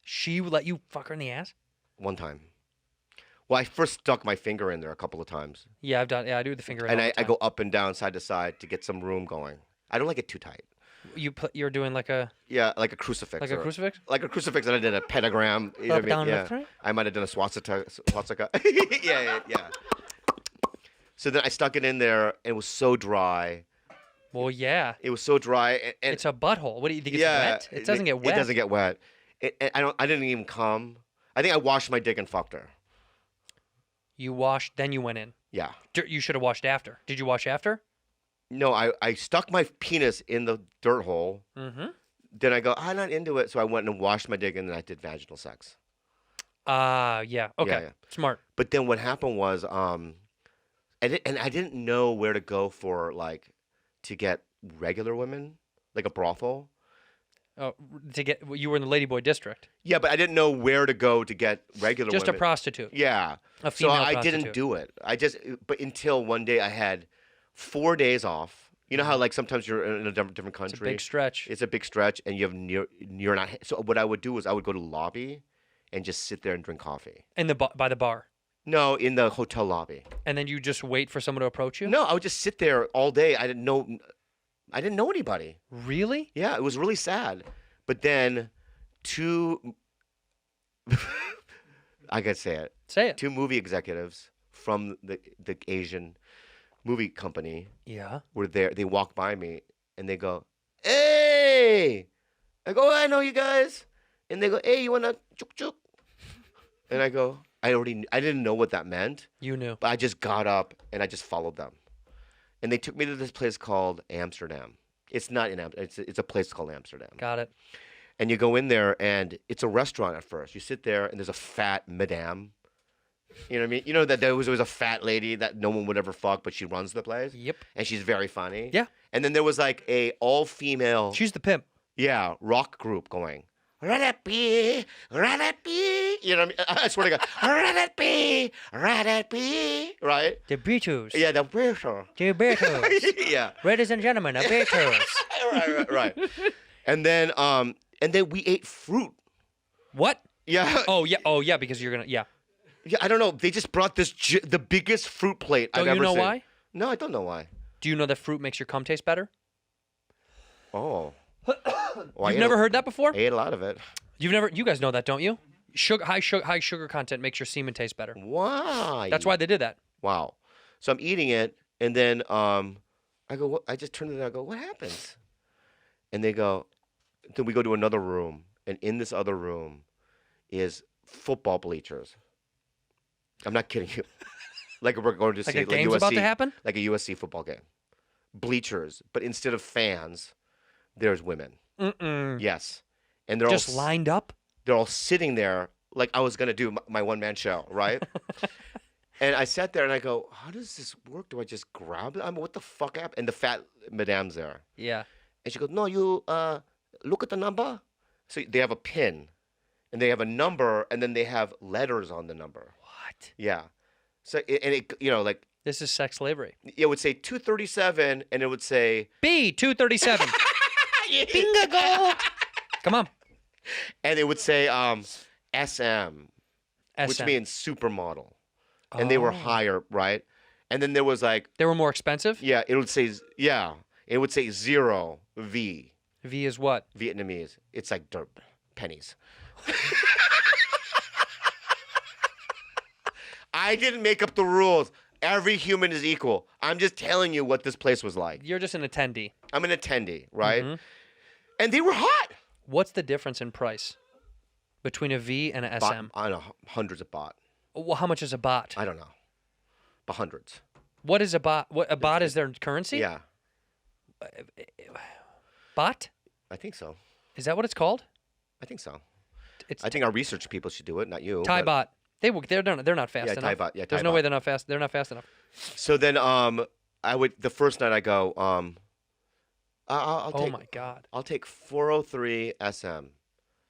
She would let you fuck her in the ass? one time. Well, I first stuck my finger in there a couple of times, Yeah, I've done. Yeah, I do the finger. and all I the time. go up and down, side to side to get some room going. I don't like it too tight. You're doing like a Like a crucifix. like a or- crucifix. Like a crucifix, and I did a pentagram. You know Up, what I mean? down, Yeah. left, right? I might have done a swastika. yeah. So then I stuck it in there, and it was so dry. Well, yeah. It was so dry, and It's a butthole. What do you think? It's yeah, wet? It doesn't get wet. It doesn't get wet. I didn't even come. I think I washed my dick and fucked her. You washed, then you went in. Yeah. You should have washed after. Did you wash after? No, I stuck my penis in the dirt hole. Mm-hmm. Then I go, I'm not into it. So I went and washed my dick and then I did vaginal sex. Yeah. Okay. Yeah. Smart. But then what happened was, and I didn't know where to go for like to get regular women, like a brothel. Oh, you were in the Ladyboy district. Yeah, but I didn't know where to go to get regular Just women. a prostitute. Yeah. A So female I prostitute. didn't do it. But until one day I had 4 days off. You know how like sometimes you're in a different country. It's a big stretch. It's a big stretch, and you have you're not. So what I would do is I would go to the lobby, and just sit there and drink coffee. In the by the bar. No, in the hotel lobby. And then you just wait for someone to approach you? No, I would just sit there all day. I didn't know anybody. Really? Yeah, it was really sad. But then I gotta say it. Say it. 2 movie executives from the Asian movie company Yeah. were there. They walk by me and they go, "Hey!" I go, "I know you guys." And they go, "Hey, you wanna chuk chuk?" And I go, I didn't know what that meant, You knew. but I just got up and I just followed them. And they took me to this place called Amsterdam. It's not in Amsterdam. It's a place called Amsterdam. Got it. And you go in there and it's a restaurant at first. You sit there and there's a fat madame. You know what I mean? You know that there was always a fat lady that no one would ever fuck, but she runs the place. Yep. And she's very funny. Yeah. And then there was like a all-female, She's the pimp. rock group going. Radapi, radapi. You know what I mean? I swear to God. Radapi, radapi. Right? The Beatles. Yeah, the Beatles. The Beatles. Yeah. Ladies and gentlemen, the Beatles. right. And then we ate fruit. What? Yeah. Oh yeah, because you're gonna. Yeah. Yeah, I don't know. They just brought this the biggest fruit plate I've Don't ever you know seen. why? No, I don't know why. Do you know that fruit makes your cum taste better? Oh. Well, You've never heard that before? I ate a lot of it. You guys know that, don't you? High sugar content makes your semen taste better. Why? That's why they did that. Wow. So I'm eating it, and then I go. What? I just turn to them. I go, "What happens?" And they go. Then we go to another room, and in this other room is football bleachers. I'm not kidding you. Like we're going to see Like a game's about to happen? Like a USC football game. Bleachers, but instead of fans, there's women. Mm-mm. Yes, and they're Just all lined up? they're all sitting there like I was gonna do my one-man show, right? And I sat there and I go, "How does this work? Do I just grab it? I mean, what the fuck happened?" And the fat madame's there, Yeah. and she goes, "No, you look at the number." So they have a pin, and they have a number, and then they have letters on the number. What? Yeah. So it like This is sex slavery. it would say 237, and it would say, B 237. Bingo. Come on. and it would say SM, which SM. means supermodel, and they were Oh. higher, right? And then there was like, They were more expensive? yeah, it would say 0 V, V is what? Vietnamese. It's like dirt pennies. I didn't make up the rules. Every human is equal. I'm just telling you what this place was like. You're just an attendee. I'm an attendee, right? Mhm. And they were hot. What's the difference in price between a V and a SM? I don't know, hundreds of baht. Well, how much is a baht? I don't know, but hundreds. What is a baht? What a baht is their currency? Yeah, Baht? I think so. Is that what it's called? I think so. It's I think our research people should do it, not you. Thai but- baht. They're not fast Yeah, enough. Thai baht. Yeah, There's Thai no baht. way they're not fast. They're not fast enough. So then, the first night I go, I'll Oh take, my God. I'll take 403 SM.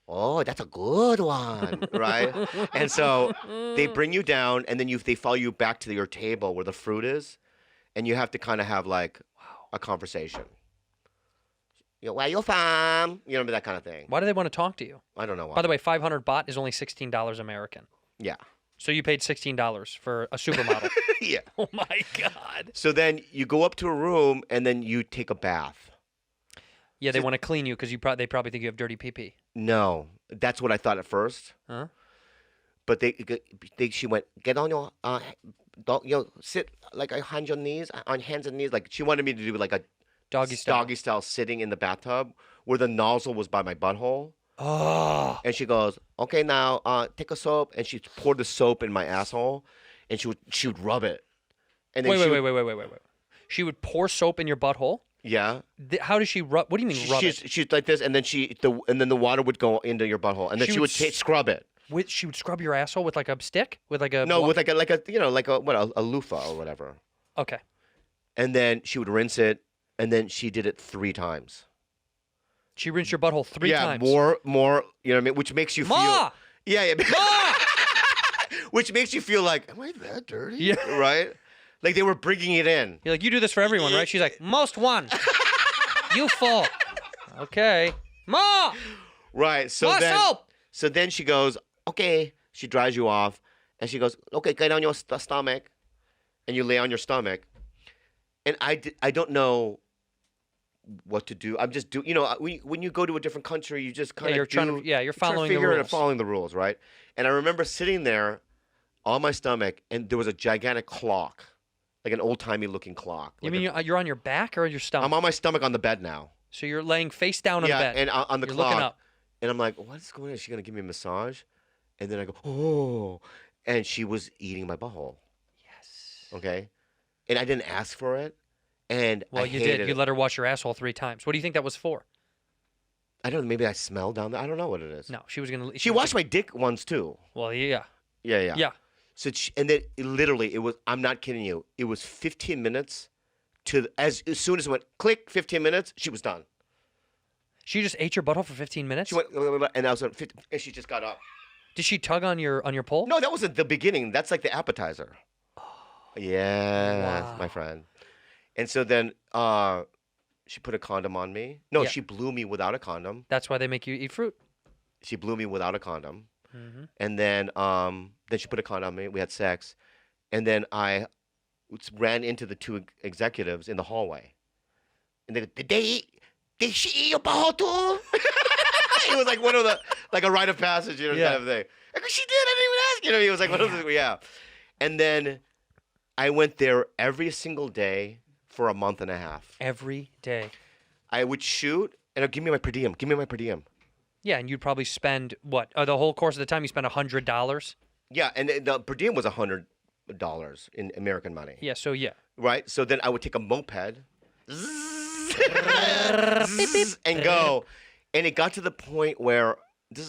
Oh, that's a good one, right? And so they bring you down, and then they follow you back to your table where the fruit is, and you have to kind of have like a conversation. You know, where you from? You know, that kind of thing. Why do they want to talk to you? I don't know why. By the way, 500 baht is only $16 American. Yeah. So you paid $16 for a supermodel. Yeah. Oh my God. So then you go up to a room, and then you take a bath. Yeah, they want to clean you because they probably think you have dirty pee-pee. No, that's what I thought at first. Huh? But she went, get on your, sit like on your knees, on hands and knees. Like she wanted me to do like a Doggy style. doggy style sitting in the bathtub where the nozzle was by my butthole. Oh. And she goes, okay, now take a soap, and she poured the soap in my asshole, and she would rub it. And then Wait. She would pour soap in your butthole. Yeah. How does she rub? What do you mean rub it? She's like this, and then then the water would go into your butthole, and then she would scrub it. She would scrub your asshole with like a stick, with like a with like a loofah or whatever. Okay. And then she would rinse it, and then she did it 3 times. She rinsed your butthole 3 times. Yeah, more. You know what I mean? Which makes you Ma! feel. Yeah. Ma! Which makes you feel like, am I that dirty? Yeah. Right? Like they were bringing it in. You're like, you do this for everyone, right? She's like, most one. You full. Okay. Ma! Right. So More then, soap! So then she goes, okay. She dries you off, and she goes, okay, get on your stomach, and you lay on your stomach, and I don't know what to do. I'm just when you go to a different country, you just kind of you're following the rules. rules. Following the rules, right? And I remember sitting there on my stomach, and there was a gigantic clock, like an old-timey looking clock. You mean you're on your back or your stomach? I'm on my stomach on the bed now. So you're laying face down on the bed. Yeah, and on the you're clock. looking up. And I'm like, what's going on? Is she going to give me a massage? And then I go, oh. And she was eating my butthole. Yes. Okay? And I didn't ask for it. And Well, I you hated did. it. You let her wash your asshole 3 times. What do you think that was for? I don't know. Maybe I smell down there. I don't know what it is. No, she was going to... She washed my dick once, too. Well, yeah. Yeah. Yeah. So and then it was, I'm not kidding you, it was 15 minutes to, as soon as it went click, 15 minutes, she was done. She just ate your butthole for 15 minutes? She went, and I was, and she just got up. Did she tug on your pole? No, that wasn't the beginning. That's like the appetizer. Yeah, Wow. my friend. And so then she put a condom on me. No, Yeah. she blew me without a condom. That's why they make you eat fruit. She blew me without a condom. Mm-hmm. And then she put a condom on me. We had sex. And then I ran into the 2 executives in the hallway. And they go, did she eat your butthole too? It was like one of the, like a rite of passage, kind of thing. I go, she did. I didn't even ask. He was like, one of the, yeah. And then I went there every single day for a month and a half. Every day. I would shoot, and give me my per diem. Give me my per diem. Yeah, and you'd probably spend, what, the whole course of the time you spent $100? Yeah, and the per diem was $100 in American money. Yeah, so yeah. Right? So then I would take a moped and go. And it got to the point where,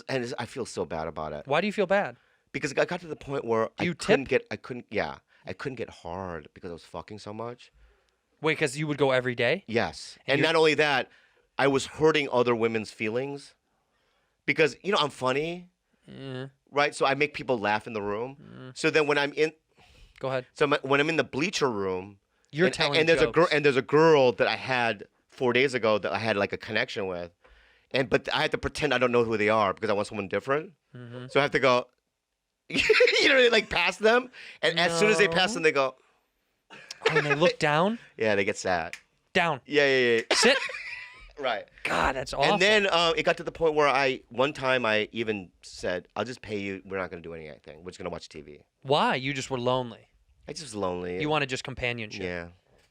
I feel so bad about it. Why do you feel bad? Because it got to the point where I couldn't get hard because I was fucking so much. Wait, because you would go every day? Yes. And not only that, I was hurting other women's feelings. Because, I'm funny, right? So I make people laugh in the room. So then when I'm in... Go ahead. So when I'm in the bleacher room... You're telling and there's jokes. there's a girl that I had 4 days ago that I had like a connection with. But I have to pretend I don't know who they are because I want someone different. Mm-hmm. So I have to go... like pass them. And as soon as they pass them, they go... Oh, and they look down? Yeah, they get sad. Down. Yeah. Sit. Right. God, that's awful. And then it got to the point where one time I even said, I'll just pay you. We're not going to do anything. We're just going to watch TV. Why? You just were lonely. I just was lonely. You wanted just companionship. Yeah.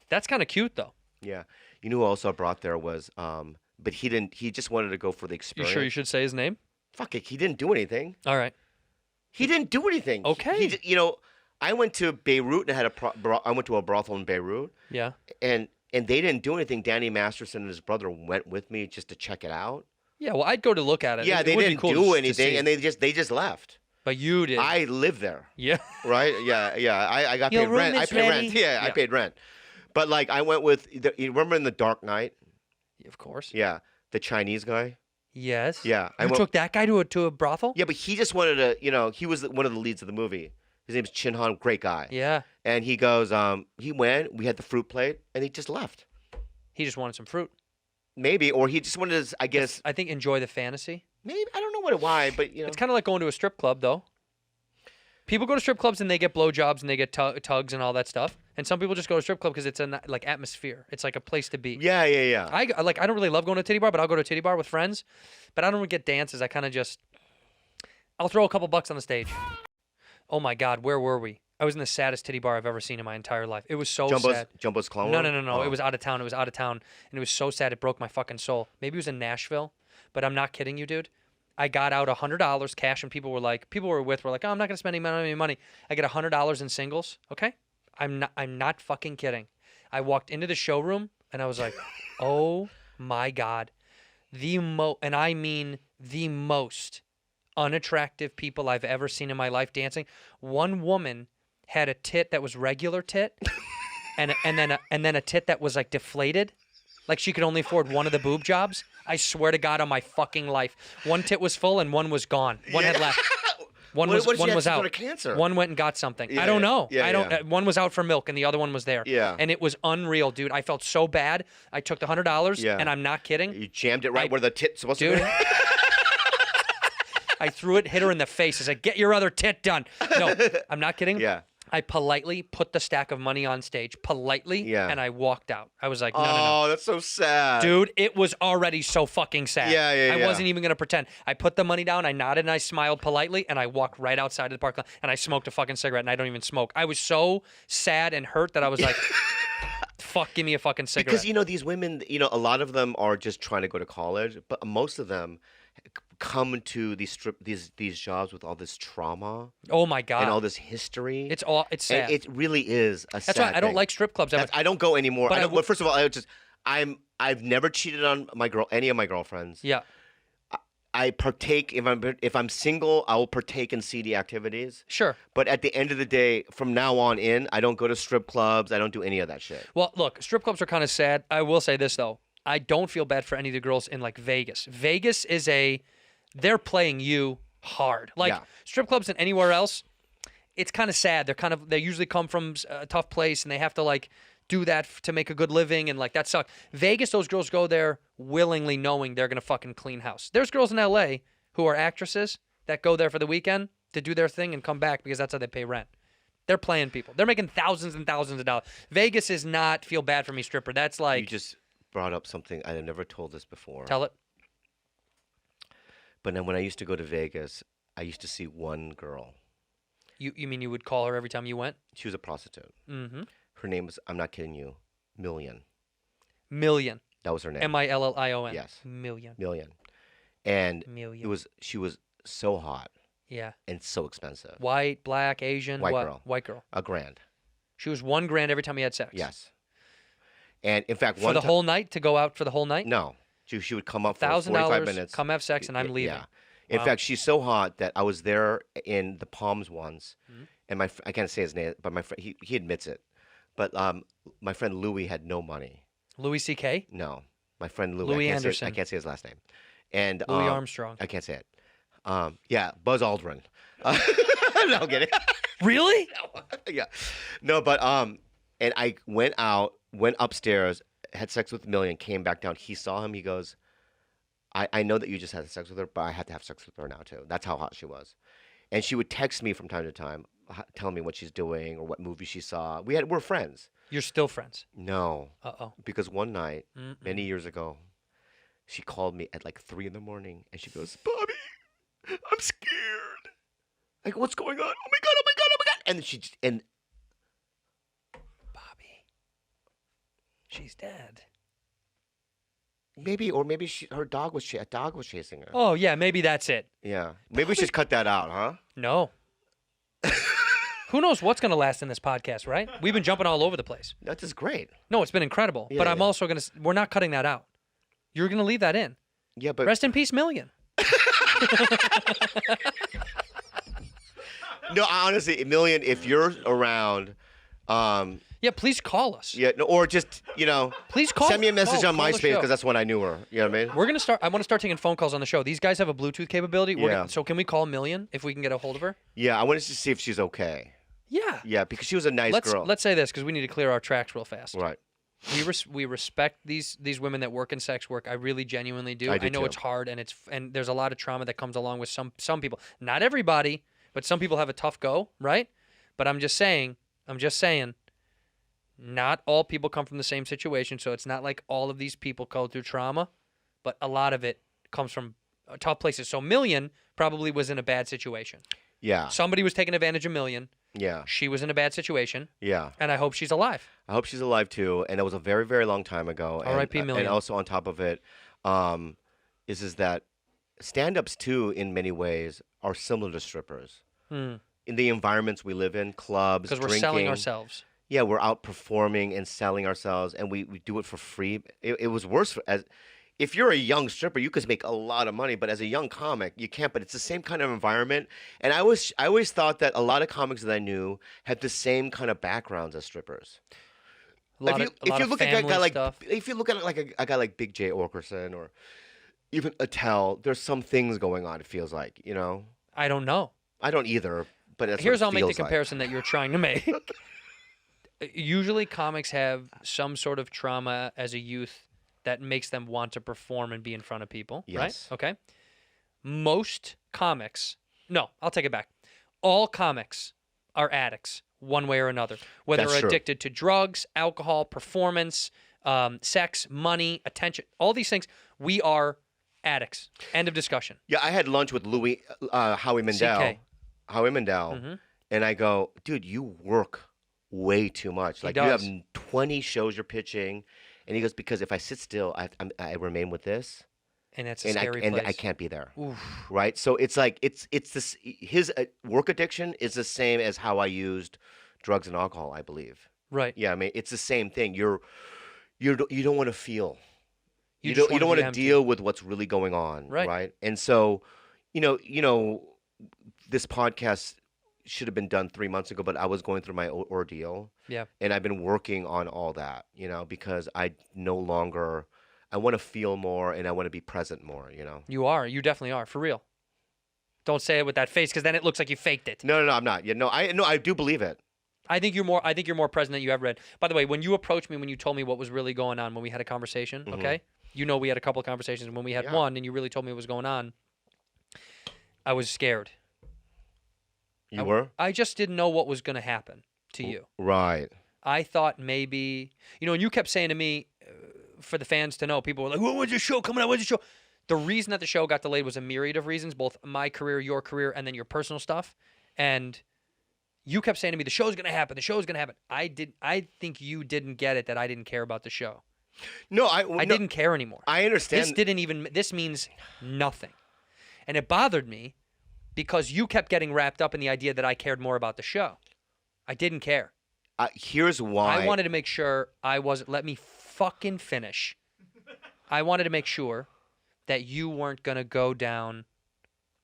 That's kind of cute, though. Yeah. You know who also I brought there was, but he didn't, he just wanted to go for the You experience. sure you should say his name? Fuck it. He didn't do anything. All right. He didn't do anything. Okay. I went to Beirut and I went to a brothel in Beirut. Yeah. And they didn't do anything. Danny Masterson and his brother went with me just to check it out. Yeah, well, I'd go to look at it. Yeah, It they would be didn't cool do to anything, see. and they just left. But you did. I live there. Yeah. Right? Yeah. I got Your paid room rent. I is paid ready? rent. Yeah, I Yeah. paid rent. But like I went with you remember in The Dark Knight? Of course. Yeah, the Chinese guy. Yes. Yeah, You took that guy to a brothel? Yeah, but he just wanted to. He was one of the leads of the movie. His name's Chin Han, great guy. Yeah. And he goes, he went. We had the fruit plate, and he just left. He just wanted some fruit. Maybe, or he just wanted to. I guess I think enjoy the fantasy. maybe I don't know why, but It's kind of like going to a strip club, though. People go to strip clubs and they get blowjobs and they get tugs and all that stuff. And some people just go to a strip club because it's a like atmosphere. It's like a place to be. Yeah. I don't really love going to a titty bar, but I'll go to a titty bar with friends. But I don't really get dances. I kind of just I'll throw a couple bucks on the stage. Oh my God, where were we? I was in the saddest titty bar I've ever seen in my entire life. It was so sad. Jumbo's Clown No. World? It was out of town. And it was so sad. It broke my fucking soul. Maybe it was in Nashville, but I'm not kidding you, dude. I got out $100 cash, and people were like, oh, I'm not gonna spend any money. I get $100 in singles. Okay, I'm not fucking kidding. I walked into the showroom and I was like, oh my God. And I mean the most unattractive people I've ever seen in my life dancing. One woman had a tit that was regular tit and then a tit that was like deflated. Like she could only afford one of the boob jobs. I swear to God on my fucking life. One tit was full and one was gone. One had left. One was out. Of cancer? One went and got something. Yeah, I don't know. yeah, I don't. yeah. One was out for milk and the other one was there. Yeah. And it was unreal, dude. I felt so bad. I took the $100 Yeah. and I'm not kidding. You jammed it right where the tit's supposed to Dude. be. I threw it, hit her in the face. I said, "Get your other tit done." No, I'm not kidding. Yeah. I politely put the stack of money on stage, Yeah. and I walked out. I was like, no, Oh, that's so sad. Dude, it was already so fucking sad. Yeah, I wasn't even going to pretend. I put the money down, I nodded, and I smiled politely, and I walked right outside of the parking lot, and I smoked a fucking cigarette, and I don't even smoke. I was so sad and hurt that I was like, fuck, give me a fucking cigarette. Because, these women, a lot of them are just trying to go to college, but most of them come to these jobs with all this trauma Oh, my God. and all this history. It's sad. And it really is a sad That's why I don't thing. like strip clubs. I don't go anymore. But Well, first of all, I've never cheated on any of my girlfriends. Yeah. I partake if I'm single, I will partake in seedy activities. Sure. But at the end of the day, from now on I don't go to strip clubs. I don't do any of that shit. Well, look, strip clubs are kind of sad. I will say this, though. I don't feel bad for any of the girls in, like, Vegas. Vegas is they're playing you hard. Like, Yeah. strip clubs and anywhere else, it's kind of sad. They usually come from a tough place, and they have to, like, do that to make a good living, and, like, that sucks. Vegas, those girls go there willingly knowing they're going to fucking clean house. There's girls in L.A. who are actresses that go there for the weekend to do their thing and come back because that's how they pay rent. They're playing people. They're making thousands and thousands of dollars. Vegas is not feel bad for me stripper. That's like... You just brought up something I had never told this before. Tell it. But then when I used to go to Vegas, I used to see one girl. You mean you would call her every time you went? She was a prostitute. Mm-hmm. Her name was, I'm not kidding you, Million. Million. That was her name. Million. Yes. Million. Million. And Million. she was so hot Yeah. and so expensive. White, black, Asian. White what? girl. White girl. $1,000. She was $1,000 every time you had sex. Yes. And in fact, For the whole night, to go out for the whole night? No. She would come up for 45 minutes. come have sex, and I'm leaving. Yeah. In Wow. fact, she's so hot that I was there in the Palms once, and I can't say his name, but my friend, he admits it. But my friend Louis had no money. Louis C.K.? No, my friend Louis. Louis I Anderson. can't say his last name. And Louis Armstrong. I can't say it. Yeah, Buzz Aldrin. No, get it. Really? Yeah, no, but and I went upstairs, had sex with Million, came back down. He saw him. He goes, I know that you just had sex with her, but I had to have sex with her now too. That's how hot she was. And she would text me from time to time, telling me what she's doing or what movie she saw. We're friends. You're still friends. No. Uh-oh. Because one night, many years ago, she called me at like 3 a.m. and she goes, Bobby, I'm scared. I go, what's going on? Oh my God, oh my God, oh my God. And Bobby. She's dead. maybe her dog was chasing her. Oh, yeah, maybe that's it. Yeah. Maybe we should cut that out, huh? No. Who knows what's going to last in this podcast, right? We've been jumping all over the place. That's just great. No, it's been incredible. Yeah, but I'm yeah. also going to... We're not cutting that out. You're going to leave that in. Yeah, but Rest in peace, Million. no, honestly, Million, if you're around, Yeah, please call us. yeah, no, or just Please call. send me a message on call the MySpace show. because that's when I knew her. You know what I mean? We're going to start... I want to start taking phone calls on the show. These guys have a Bluetooth capability. Yeah. So can we call Million if we can get a hold of her? Yeah, I wanted to see if she's okay. Yeah. Yeah, because she was a nice girl. Let's say this because we need to clear our tracks real fast. Right. We respect these women that work in sex work. I really genuinely do. I do know too. it's hard and there's a lot of trauma that comes along with some people. Not everybody, but some people have a tough go, right? But I'm just saying, not all people come from the same situation, so it's not like all of these people go through trauma, but a lot of it comes from tough places. So Million probably was in a bad situation. Yeah. Somebody was taking advantage of Million. Yeah. She was in a bad situation, Yeah. and I hope she's alive. I hope she's alive too. And that was a very, very long time ago. R.I.P. And Million. also on top of it, is that stand-ups too, in many ways, are similar to strippers. In the environments we live in, clubs, Because we're drinking. selling ourselves. yeah, we're out performing and selling ourselves, and we do it for free. It was worse as if you're a young stripper, you could make a lot of money, but as a young comic, you can't. But it's the same kind of environment, and I always thought that a lot of comics that I knew had the same kind of backgrounds as strippers. If you look at a guy like a guy like Big J Okerson or even Attell, there's some things going on. It feels like, you know. I don't know. I don't either. But that's Here's what I'll it make the feels like. comparison that you're trying to make. Usually, comics have some sort of trauma as a youth that makes them want to perform and be in front of people. Yes. Right? Okay. Most comics. No, I'll take it back. All comics are addicts, one way or another. Whether That's they're true. addicted to drugs, alcohol, performance, sex, money, attention, all these things, we are addicts. End of discussion. Yeah, I had lunch with Howie Mandel. CK. Howie Mandel, Mm-hmm. and I go, dude, you work way too much. Like you does. have 20 shows you're pitching, and he goes, because if I sit still, I remain with this, And that's a and scary I place. can't be there. Oof. Right? So it's like it's this his work addiction is the same as how I used drugs and alcohol, I believe. Right. Yeah, I mean it's the same thing. You don't want to feel. You don't just wanna want be to empty. deal with what's really going on, Right. And so, you know, this podcast should have been done 3 months ago, but I was going through my ordeal. Yeah. And I've been working on all that, because I want to feel more and I want to be present more, You are. You definitely are. For real. Don't say it with that face because then it looks like you faked it. No, I'm not. Yeah, no, I do believe it. I think you're more present than you ever read. By the way, when you approached me, when you told me what was really going on when we had a conversation, okay? We had a couple of conversations. When we had one and you really told me what was going on, I was scared. You were? I just didn't know what was going to happen to you. Right. I thought maybe, and you kept saying to me, for the fans to know, people were like, when's the show coming out? When's the show? The reason that the show got delayed was a myriad of reasons, both my career, your career, and then your personal stuff. And you kept saying to me, the show's going to happen. The show's going to happen. I think you didn't get it that I didn't care about the show. No, I didn't care anymore. I understand. This means nothing. And it bothered me because you kept getting wrapped up in the idea that I cared more about the show. I didn't care. Here's why. I wanted to make sure let me fucking finish. I wanted to make sure that you weren't going to go down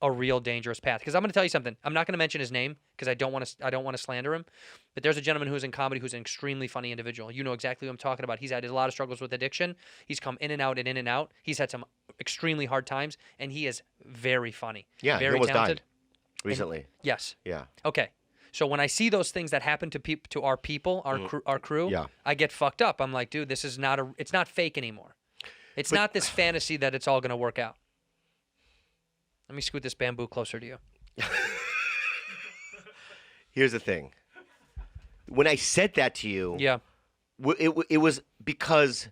a real dangerous path. Because I'm going to tell you something. I'm not going to mention his name because I don't want to slander him. But there's a gentleman who's in comedy who's an extremely funny individual. You know exactly who I'm talking about. He's had a lot of struggles with addiction. He's come in and out and in and out. He's had some extremely hard times, and he is very funny. Yeah, very he almost talented. died recently. Yes. Yeah. Okay. So when I see those things that happen to our people, our crew, Yeah. I get fucked up. I'm like, dude, this is it's not fake anymore. It's not this fantasy that it's all going to work out. Let me scoot this bamboo closer to you. Here's the thing. When I said that to you, Yeah. it was because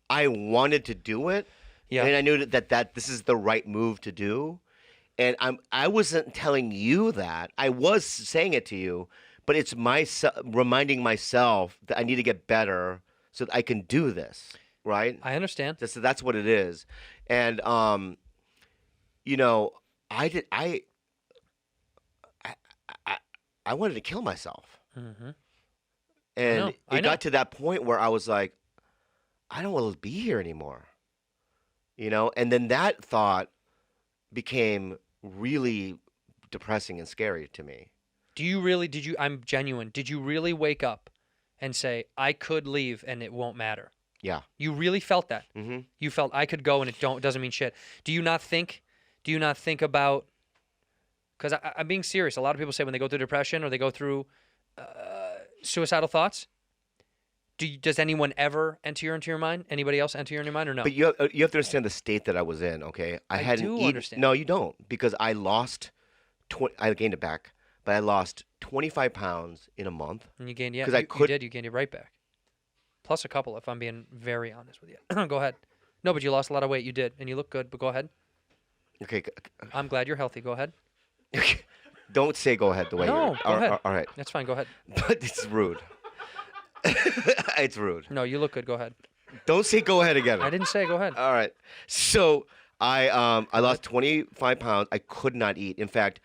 I wanted to do it, Yeah. and I knew that this is the right move to do. And I wasn't telling you that. I was saying it to you, but it's reminding myself that I need to get better so that I can do this, right? I understand. That's what it is. And I wanted to kill myself. Mm-hmm. And I it know. got to that point where I was like, I don't want to be here anymore. And then that thought became really depressing and scary to me. I'm genuine. Did you really wake up and say, I could leave and it won't matter? Yeah. You really felt that? Mm-hmm. You felt I could go and it doesn't mean shit. Do you not think about, because I'm being serious. A lot of people say when they go through depression or they go through suicidal thoughts, does anyone ever enter into your mind? Anybody else enter into your mind or no? But you have to understand the state that I was in, okay? I hadn't do eaten. understand. No, you don't, because I lost I gained it back, but I lost 25 pounds in a month. And you gained, you gained it right back. Plus a couple, if I'm being very honest with you. Go ahead. No, but you lost a lot of weight. You did, and you look good, but go ahead. Okay. I'm glad you're healthy. Go ahead. Don't say go ahead the way No, you're. go ahead. All right. That's fine. Go ahead. But it's rude. It's rude. No, you look good. Go ahead. Don't say go ahead again. I didn't say go ahead. All right. So I lost 25 pounds. I could not eat. In fact,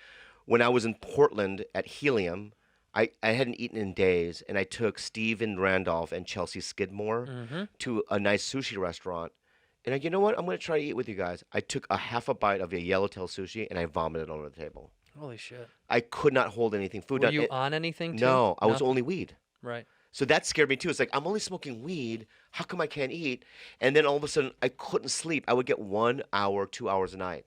when I was in Portland at Helium, I hadn't eaten in days, and I took Steven Randolph and Chelsea Skidmore to a nice sushi restaurant. And you know what? I'm going to try to eat with you guys. I took a half a bite of a yellowtail sushi, and I vomited all over the table. Holy shit. I could not hold anything. Food. Were you on anything too? No, I was only weed. Right. So that scared me too. It's like, I'm only smoking weed. How come I can't eat? And then all of a sudden, I couldn't sleep. I would get 1 hour, 2 hours a night,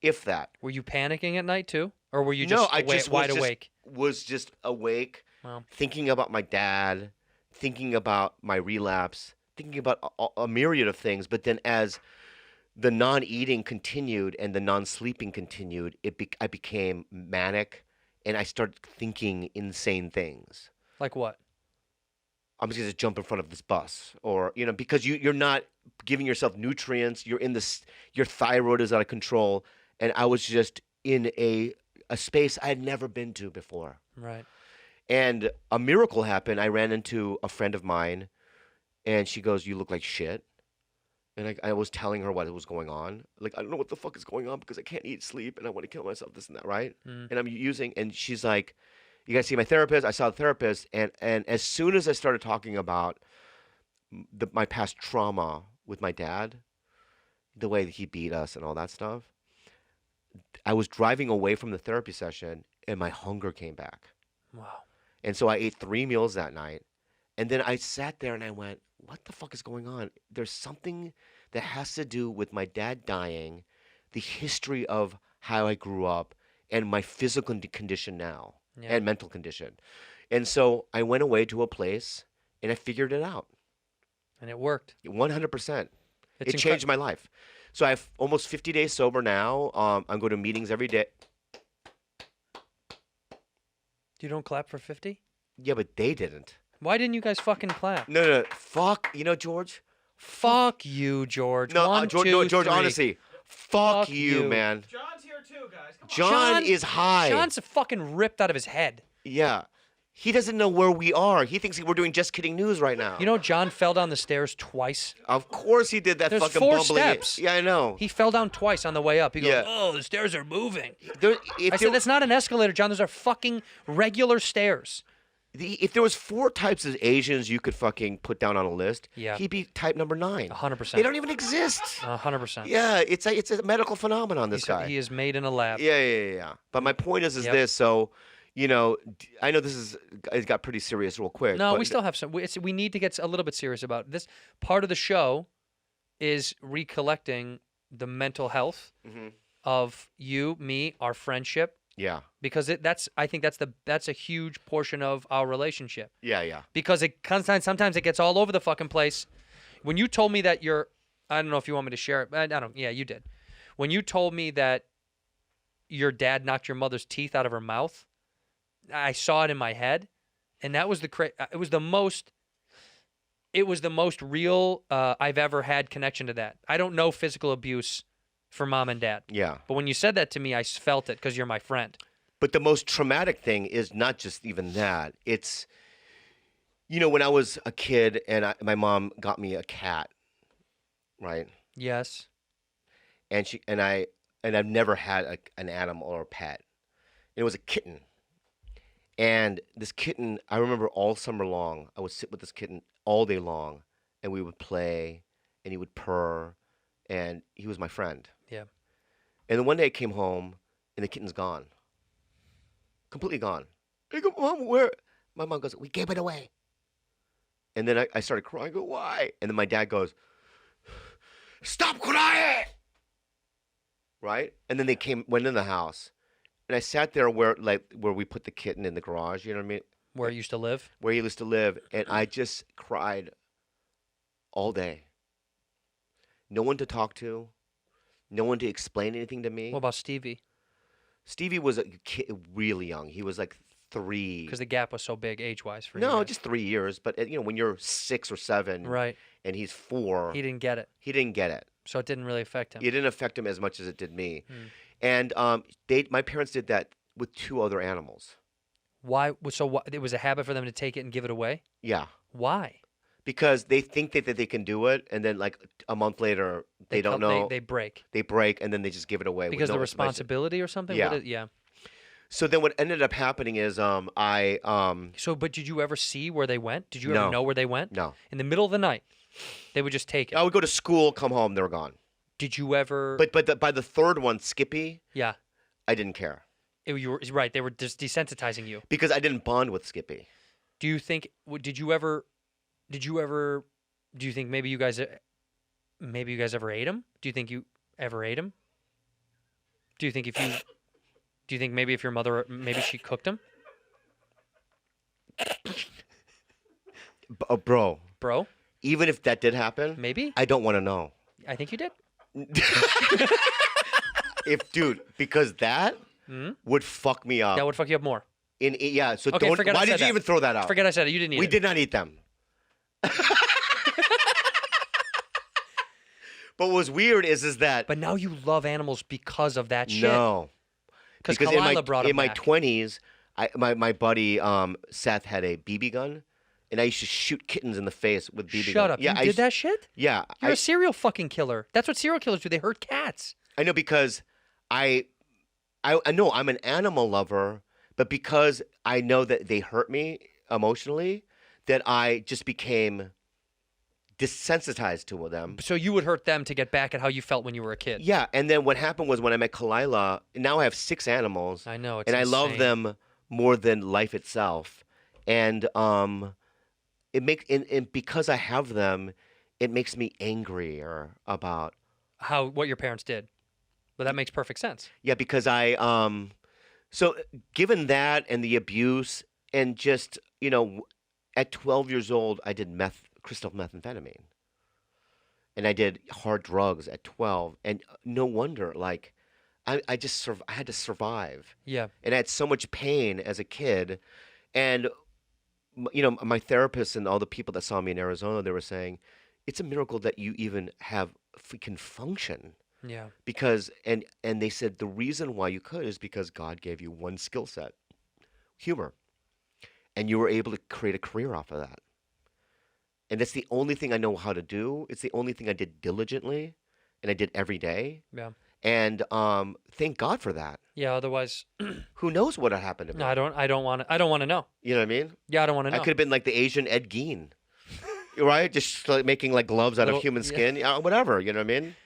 if that. Were you panicking at night too? Or were you No, just, I just wide awake? Was just awake, Wow. thinking about my dad, thinking about my relapse, thinking about a myriad of things. But then as the non-eating continued and the non-sleeping continued, I became manic, and I started thinking insane things. Like what? I'm just going to jump in front of this bus, or because you're not giving yourself nutrients. You're in this. Your thyroid is out of control, and I was just in a space I had never been to before. Right. And a miracle happened. I ran into a friend of mine, and she goes, "You look like shit." And I was telling her what was going on. Like, I don't know what the fuck is going on because I can't eat, sleep, and I want to kill myself, this and that, right? And I'm and she's like, "You got to see my therapist." I saw the therapist, and as soon as I started talking about my past trauma with my dad, the way that he beat us and all that stuff, I was driving away from the therapy session, and my hunger came back. Wow. And so I ate 3 meals that night, and then I sat there and I went, what the fuck is going on? There's something that has to do with my dad dying, the history of how I grew up, and my physical condition now, and mental condition. And so I went away to a place, and I figured it out. And it worked. 100%. It changed my life. So I have almost 50 days sober now. I'm going to meetings every day. You don't clap for 50? Yeah, but they didn't. Why didn't you guys fucking clap? No. Fuck. George? Fuck you, George. No, One, George, two, no, George, three. honestly. Fuck you, man. John's here too, guys. Come on. John is high. John's fucking ripped out of his head. Yeah. He doesn't know where we are. He thinks we're doing Just Kidding News right now. You know, John fell down the stairs twice. Of course he did that. There's fucking 4 bumbling. steps. Yeah, I know. He fell down twice on the way up. He goes, Yeah. "Oh, the stairs are moving." I I said, "That's not an escalator, John. Those are fucking regular stairs." If there was 4 types of Asians you could fucking put down on a list, Yeah. he'd be type number 9. 100%. They don't even exist. 100%. Yeah, it's a medical phenomenon, this guy. He is made in a lab. Yeah. But my point is Yep. this. So, I know it got pretty serious real quick. No, but we still have some. We need to get a little bit serious about this. Part of the show is recollecting the mental health of you, me, our friendship, Yeah. because I think that's a huge portion of our relationship. Yeah. Because sometimes it gets all over the fucking place. When you told me that I don't know if you want me to share it. I don't. Yeah, you did. When you told me that your dad knocked your mother's teeth out of her mouth, I saw it in my head, and that was it was the most real I've ever had connection to that. I don't know physical abuse for mom and dad. Yeah. But when you said that to me, I felt it because you're my friend. But the most traumatic thing is not just even that. It's, when I was a kid and my mom got me a cat, right? Yes. And I've never had an animal or a pet. It was a kitten. And this kitten, I remember all summer long, I would sit with this kitten all day long, and we would play, and he would purr, and he was my friend. Yeah. And then one day I came home, and the kitten's gone. Completely gone. I go, "Mom, where?" My mom goes, "We gave it away." And then I started crying. I go, "Why?" And then my dad goes, "Stop crying!" Right? And then they went in the house. And I sat there where we put the kitten in the garage, you know what I mean? Where it used to live? Where he used to live. And I just cried all day. No one to talk to. No one to explain anything to me. What about Stevie? Stevie was a kid, really young. He was like 3. Because the gap was so big age-wise for you. No, guys. just 3 years. But, when you're 6 or 7 Right. and he's 4. He didn't get it. He didn't get it. So it didn't really affect him. It didn't affect him as much as it did me. And my parents did that with 2 other animals. Why? So it was a habit for them to take it and give it away? Yeah. Why? Because they think that they can do it, and then like a month later, they don't know. They break. They break, and then they just give it away. Because with the no explanation. responsibility or something? Yeah. Yeah. So then what ended up happening is But did you ever see where they went? Did you ever No. know where they went? No. In the middle of the night, they would just take it. I would go to school, come home, they were gone. Did you ever? But by the third one, Skippy, yeah, I didn't care you were right. They were just desensitizing you. because I didn't bond with Skippy. Do you think? Did you ever? Do you think maybe you guys ever ate him? Do you think you ever ate him? Do you think maybe if your mother maybe she cooked him? Bro, Bro, even if that did happen, maybe. I don't want to know. I think you did. Because that would fuck me up. That would fuck you up more. Yeah, so Okay, don't. forget I Why said did you that. even throw that out? Forget I said it. You didn't eat We it. did not eat them. But what was weird is that But now you love animals because of that shit. no, Because because Kalila brought him in my back. 20s, my buddy Seth had a BB gun, and I used to shoot kittens in the face with BB gun. Shut up. Yeah, You I did used- that shit? Yeah, You're a serial fucking killer. That's what serial killers do. They hurt cats. I know because I know I'm an animal lover, but because I know that they hurt me emotionally, that I just became desensitized to them. So you would hurt them to get back at how you felt when you were a kid. Yeah, and then what happened was when I met Kalila, now I have 6 animals. I know. It's and I love insane. them more than life itself. And it makes and because I have them, it makes me angrier about What your parents did. But that makes perfect sense. yeah, because I so given that and the abuse and just, at 12 years old I did crystal methamphetamine. And I did hard drugs at 12 and no wonder like I had to survive. Yeah. And I had so much pain as a kid. And, my therapist and all the people that saw me in Arizona, they were saying, it's a miracle that you even can function. Yeah. Because, and they said the reason why you could is because God gave you one skill set, humor. And you were able to create a career off of that. And that's the only thing I know how to do. It's the only thing I did diligently and I did every day. Yeah. And thank God for that. Yeah. Otherwise, Who knows what had happened to me? no, I don't want to know. You know what I mean? Yeah, I don't want to know. I could have been like the Asian Ed Gein, right? Just like making like gloves out of human skin, whatever. You know what I mean?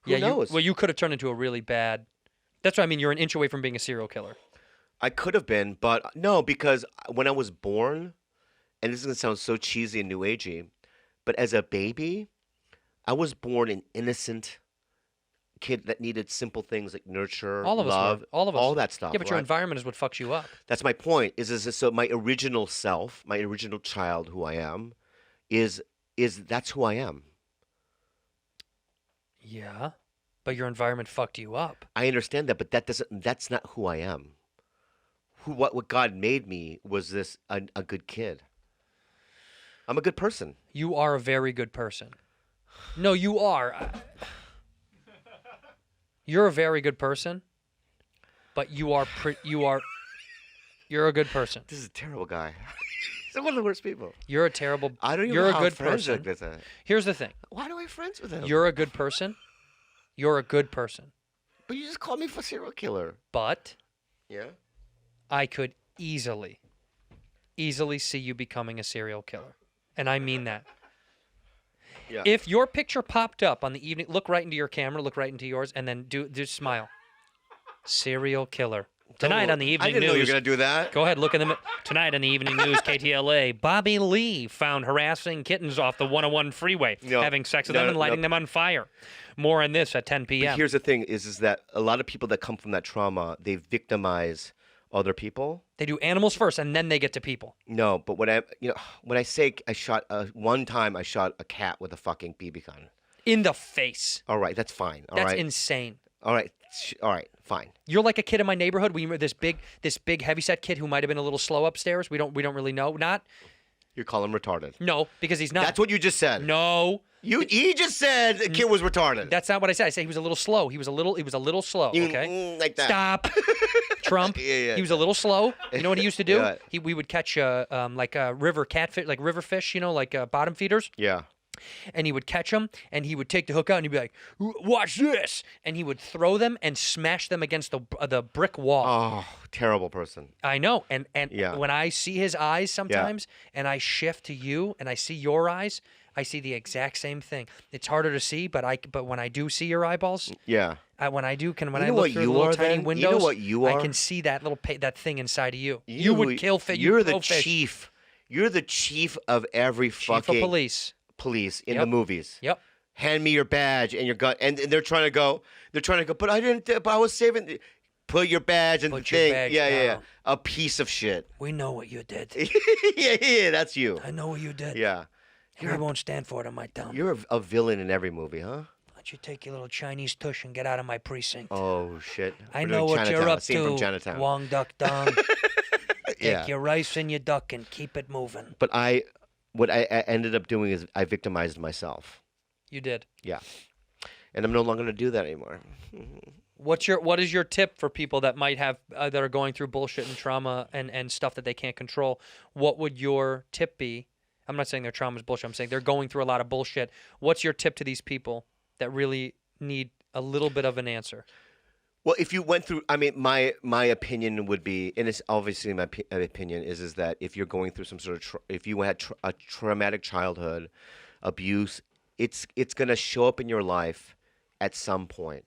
Who knows? Well, you could have turned into a really bad. That's what I mean. You're an inch away from being a serial killer. I could have been, but no, because when I was born, and this is gonna sound so cheesy and new agey, but as a baby, I was born an innocent kid that needed simple things like nurture, All of us love, were. All of us. all that stuff. Yeah, but your right? environment is what fucks you up. That's my point. So my original self, my original child, who I am, is that's who I am. Yeah, but your environment fucked you up. I understand that, but that's not who I am. What God made me was a good kid. I'm a good person. You are a very good person. No, you are. You're a very good person, but you're a good person. This is a terrible guy. He's one of the worst people. You're a terrible. I don't even You're know a how good friends person. like this. Here's the thing. Why do I have friends with him? You're a good person. You're a good person. But you just called me a serial killer. But Yeah. I could easily see you becoming a serial killer. And I mean that. Yeah. If your picture popped up on the evening, look right into your camera, look right into yours, and then just smile. Serial killer. Tonight on the evening I didn't know you were news. gonna do that. Go ahead, look in the tonight on the evening news. KTLA. Bobby Lee found harassing kittens off the 101 freeway, No. having sex with No, them and no, lighting no. them on fire. More on this at 10 But p.m. here's the thing: is that a lot of people that come from that trauma, they victimize other people. They do animals first, and then they get to people. No, but when I say I shot one time, I shot a cat with a fucking BB gun. In the face. All right, that's fine. All That's right, insane. all right, all right, fine. You're like a kid in my neighborhood. We were this big heavyset kid who might have been a little slow upstairs. We don't really know. Not You call him retarded. no, because he's not. That's what you just said. No, He just said the kid was retarded. that's not what I said. I said he was a little slow. He was a little slow. You- Okay, like that. Stop. Trump. Yeah. He was a little slow. You know what he used to do? Yeah. We would catch like river catfish, like river fish. Like bottom feeders. Yeah. And he would catch them, and he would take the hook out, and he'd be like, "Watch this!" And he would throw them and smash them against the brick wall. Oh, terrible person. I know. And Yeah. when I see his eyes sometimes, and I shift to you, and I see your eyes, I see the exact same thing. It's harder to see, but when I do see your eyeballs, Yeah. when I You look know through what the you little are, tiny then? windows, You know what you I are? can see that little that thing inside of you. You You would kill fish. You're the chief. You're the chief of every Chief of fucking police. police in Yep. the movies. Yep. Hand me your badge and your gun, and they're trying to go. But I didn't. But I was saving. Put your badge and Put the your thing. badge Yeah. down. A piece of shit. We know what you did. yeah. That's you. I know what you did. Yeah. And we won't stand for it on my town. You're a villain in every movie, huh? Why don't you take your little Chinese tush and get out of my precinct? Oh shit. I We're know doing what you're Chinatown, up a scene from to, Chinatown. Wong Duck Dong. Take Yeah. your rice and your duck and keep it moving. But what I ended up doing is I victimized myself. You did. Yeah. And I'm no longer going to do that anymore. What is your tip for people that might have that are going through bullshit and trauma and stuff that they can't control? What would your tip be? I'm not saying their trauma is bullshit. I'm saying they're going through a lot of bullshit. What's your tip to these people that really need a little bit of an answer? Well, if you went through, I mean, my opinion would be, and it's obviously my opinion is that if you're going through some sort of, if you had a traumatic childhood, abuse, it's going to show up in your life at some point.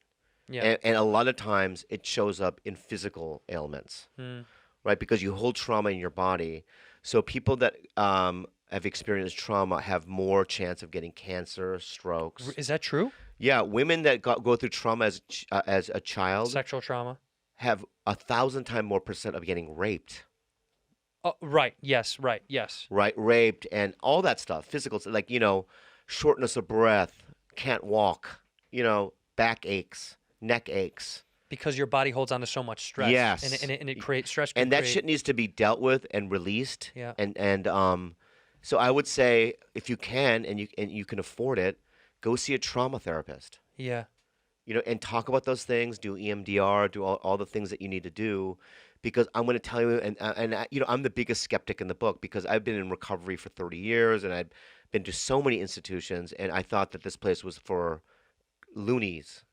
Yeah. And a lot of times it shows up in physical ailments, right? Because you hold trauma in your body. So people that have experienced trauma have more chance of getting cancer, strokes. Is that true? Yeah, women that go through trauma as a child Sexual trauma. have 1,000 times more percent of getting raped, Oh, right. Yes. Right. Yes. right? Raped and all that stuff, physical, like, shortness of breath, can't walk, back aches, neck aches. Because your body holds on to so much stress. Yes. And it creates stress. And that shit needs to be dealt with and released. Yeah. And so I would say if you can and you can afford it, go see a trauma therapist. Yeah. And talk about those things, do EMDR, do all the things that you need to do, because I'm going to tell you, and I'm the biggest skeptic in the book because I've been in recovery for 30 years and I've been to so many institutions, and I thought that this place was for loonies,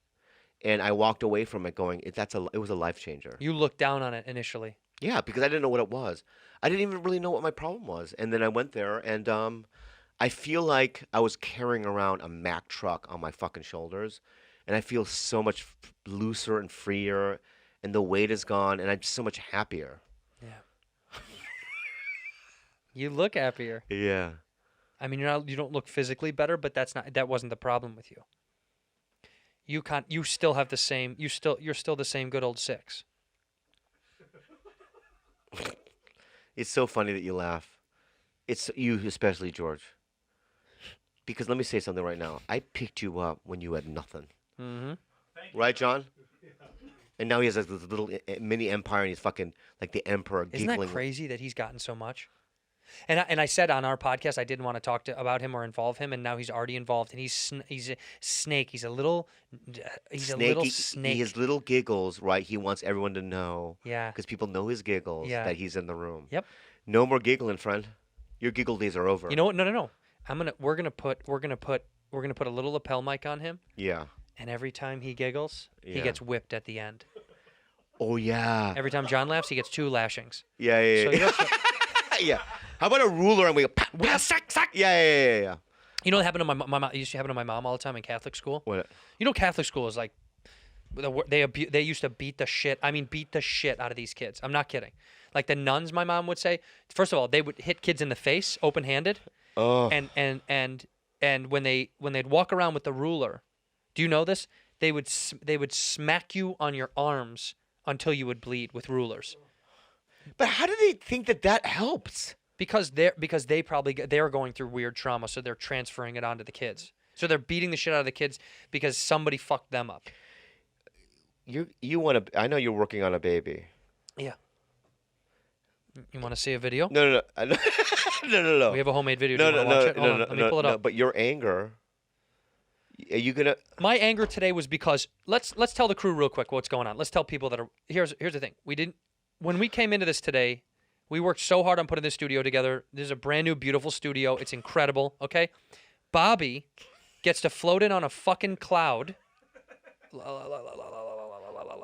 and I walked away from it going, it was a life changer. You looked down on it initially. Yeah, because I didn't know what it was. I didn't even really know what my problem was, and then I went there, and I feel like I was carrying around a Mack truck on my fucking shoulders. And I feel so much looser and freer, and the weight is gone, and I'm so much happier. Yeah. You look happier. Yeah. I mean, you don't look physically better, but that wasn't the problem with you. You still have the same. You're still the same good old 6. It's so funny that you laugh. It's you especially, George. Because let me say something right now. I picked you up when you had nothing. Mm-hmm. Right, John? And now he has this little mini empire, and he's fucking like the emperor. Isn't giggling. that crazy that he's gotten so much? And I said on our podcast I didn't want to talk about him or involve him, and now he's already involved. And he's a snake. He's a little snake. He has little giggles, right? He wants everyone to know. Yeah. Because people know his giggles. Yeah. That he's in the room. Yep. No more giggling, friend. Your giggle days are over. You know what? No. We're gonna put a little lapel mic on him. Yeah. And every time he giggles, he Yeah. gets whipped at the end. Oh yeah. Every time John laughs, he gets 2 lashings. Yeah. So you know, Yeah. How about a ruler and we go pa, pa. sack. Yeah. You know what happened to my mom? It used to happen to my mom all the time in Catholic school. What? You know, Catholic school is like they used to beat the shit. I mean, beat the shit out of these kids. I'm not kidding. Like the nuns, my mom would say. First of all, they would hit kids in the face, open-handed. Oh. And when they'd walk around with the ruler, do you know this? They would smack you on your arms until you would bleed with rulers. But how do they think that helps? Because they're going through weird trauma, so they're transferring it onto the kids. So they're beating the shit out of the kids because somebody fucked them up. You want to? I know you're working on a baby. Yeah. You want to see a video? No. No. We have a homemade video. Do you want to watch it? Hold on, let me pull it up. But your anger. Are you gonna? My anger today was because let's tell the crew real quick what's going on. Let's tell people that are here's the thing. When we came into this today, we worked so hard on putting this studio together. This is a brand new, beautiful studio. It's incredible. Okay, Bobby gets to float in on a fucking cloud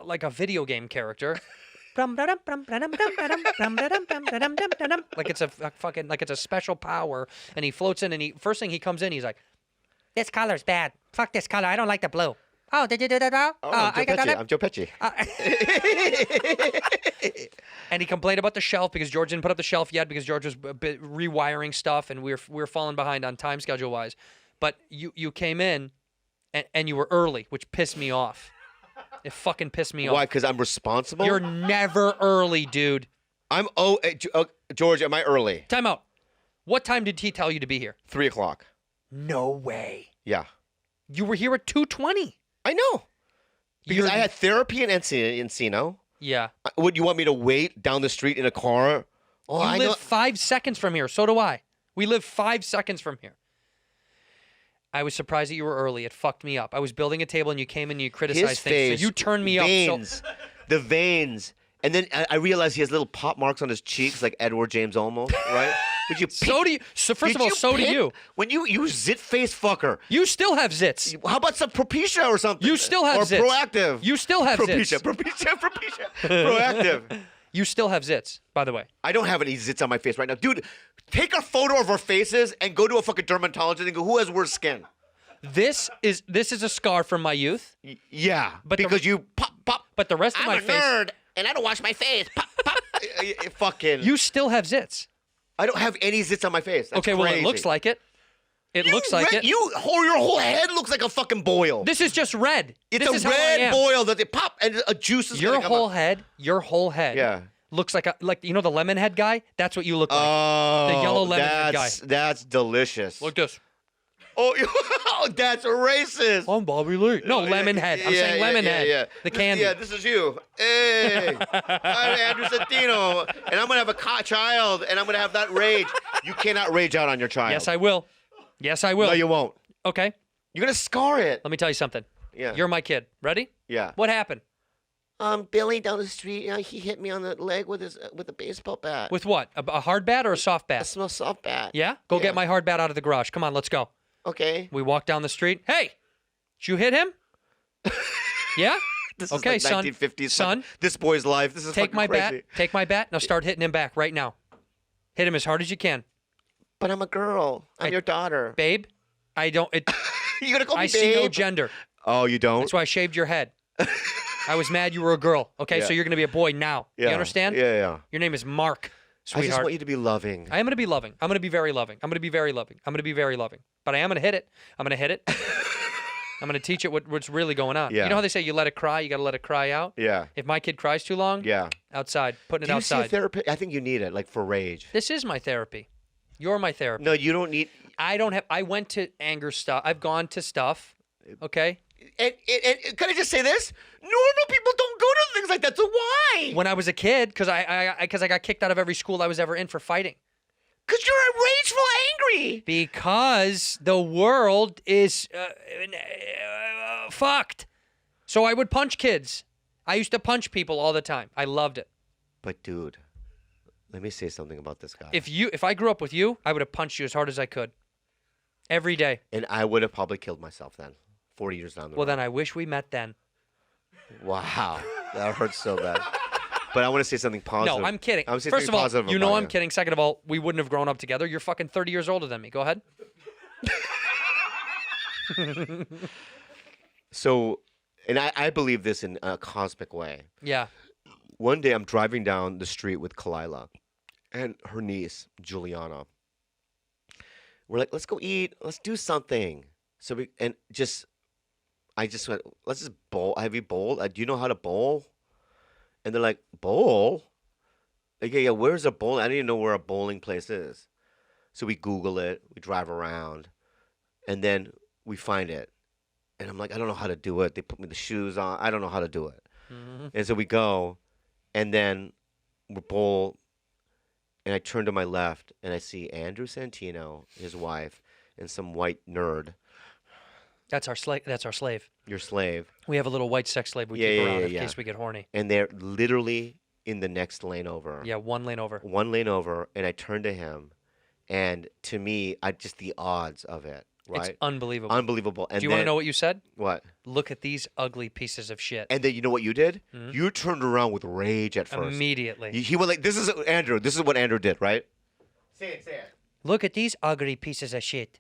like a video game character. Like it's a fucking like it's a special power, and he floats in, and first thing he comes in, he's like, "This color's bad. Fuck this color. I don't like the blue." Oh, did you do that now? I'm Joe Pesci. And he complained about the shelf because George didn't put up the shelf yet because George was a bit rewiring stuff, and we were falling behind on time schedule wise. But you came in, and you were early, which pissed me off. It fucking pissed me off. Why? Because I'm responsible? You're never early, dude. George, am I early? Time out. What time did he tell you to be here? 3 o'clock. No way. Yeah. You were here at 2:20. I know. Because I had therapy in Encino. Yeah. Would you want me to wait down the street in a car? Oh, You I live know. 5 seconds from here. So do I. We live 5 seconds from here. I was surprised that you were early. It fucked me up. I was building a table, and you came in and you criticized His things. face, So you turned me veins, up. the veins. And then I realized he has little pop marks on his cheeks like Edward James Olmos, right? Did you So do you. So first of all, so do you. When you zit-face fucker. You still have zits. How about some Propecia or something? You still have or zits. Proactive. You still have Propecia, zits. Propecia. Proactive. You still have zits, by the way. I don't have any zits on my face right now. Dude, take a photo of our faces and go to a fucking dermatologist and go, who has worse skin? This is a scar from my youth. Yeah, But because you pop. But the rest of I'm my a face. nerd, and I don't wash my face. Pop. Fucking. You still have zits. I don't have any zits on my face. That's Okay, well, it crazy. looks like it. It looks like it. Your whole head looks like a fucking boil. This is just red. It's this a is how I red am. boil that they pop and a juice is Your gonna come whole out. head. Yeah. Looks like you know the lemon head guy. That's what you look like. Oh, The yellow lemon head guy. That's delicious. Look this. Oh, that's racist. I'm Bobby Lee. No, lemon head. I'm saying lemon head. Yeah. The candy. Yeah, this is you. Hey, I'm Andrew Santino, and I'm gonna have a child, and I'm gonna have that rage. You cannot rage out on your child. Yes, I will. Yes, I will. No, you won't. Okay. You're gonna scar it. Let me tell you something. Yeah. You're my kid. Ready? Yeah. What happened? Billy down the street, he hit me on the leg with a baseball bat. With what? A hard bat or a soft a bat? small soft bat. Yeah? Go get my hard bat out of the garage. Come on, let's go. Okay. We walk down the street. Hey, did you hit him? Yeah? This Okay, is like son. 1950s. Son. This boy's life. This is Take fucking my crazy. bat. Take my bat. Now start hitting him back right now. Hit him as hard as you can. But I'm a girl. I'm your daughter. Babe, I don't. You're gonna call me I babe? see no gender. Oh, you don't? That's why I shaved your head. I was mad you were a girl. Okay, Yeah. so you're going to be a boy now. Yeah. You understand? Yeah. Your name is Mark, I just sweetheart. want you to be loving. I am going to be loving. I'm going to be very loving. I'm going to be very loving. I'm going to be very loving. But I am going to hit it. I'm going to hit it. I'm going to teach it what's really going on. Yeah. You know how they say you let it cry, you got to let it cry out? Yeah. If my kid cries too long, Yeah. outside, putting Do it you see a outside. therapist? I think you need it, like for rage. This is my therapy. You're my therapy. No, you don't need. I went to anger stuff. I've gone to stuff. Okay? And can I just say this? Normal people don't go to things like that. So why? When I was a kid, because I got kicked out of every school I was ever in for fighting. Because you're a rageful, angry. Because the world is fucked. So I would punch kids. I used to punch people all the time. I loved it. But dude, let me say something about this guy. If I grew up with you, I would have punched you as hard as I could. Every day. And I would have probably killed myself then. 40 years down the road. Well, then I wish we met then. Wow, that hurts so bad. But I want to say something positive. No, I'm kidding. I want to say First of something all, positive you know about I'm kidding. Second of all, we wouldn't have grown up together. You're fucking 30 years older than me. Go ahead. So, and I believe this in a cosmic way. Yeah. One day I'm driving down the street with Kalila and her niece, Juliana. We're like, let's go eat. Let's do something. So I just went, let's just bowl. Have you bowled? Do you know how to bowl? And they're like, bowl? Like, yeah, where's a bowl? I didn't even know where a bowling place is. So we Google it. We drive around. And then we find it. And I'm like, I don't know how to do it. They put me the shoes on. I don't know how to do it. Mm-hmm. And so we go. And then we bowl. And I turn to my left. And I see Andrew Santino, his wife, and some white nerd. That's our slave. That's our slave. Your slave. We have a little white sex slave we Yeah, keep yeah, around yeah, in yeah. case we get horny. And they're literally in the next lane over. Yeah, one lane over. One lane over. And I turn to him. And to me, the odds of it right? It's unbelievable. Unbelievable. And Do you want to know what you said? What? Look at these ugly pieces of shit. And then you know what you did? You turned around with rage at first. Immediately. He went like, this is Andrew. This is what Andrew did, right? Say it, say it. Look at these ugly pieces of shit.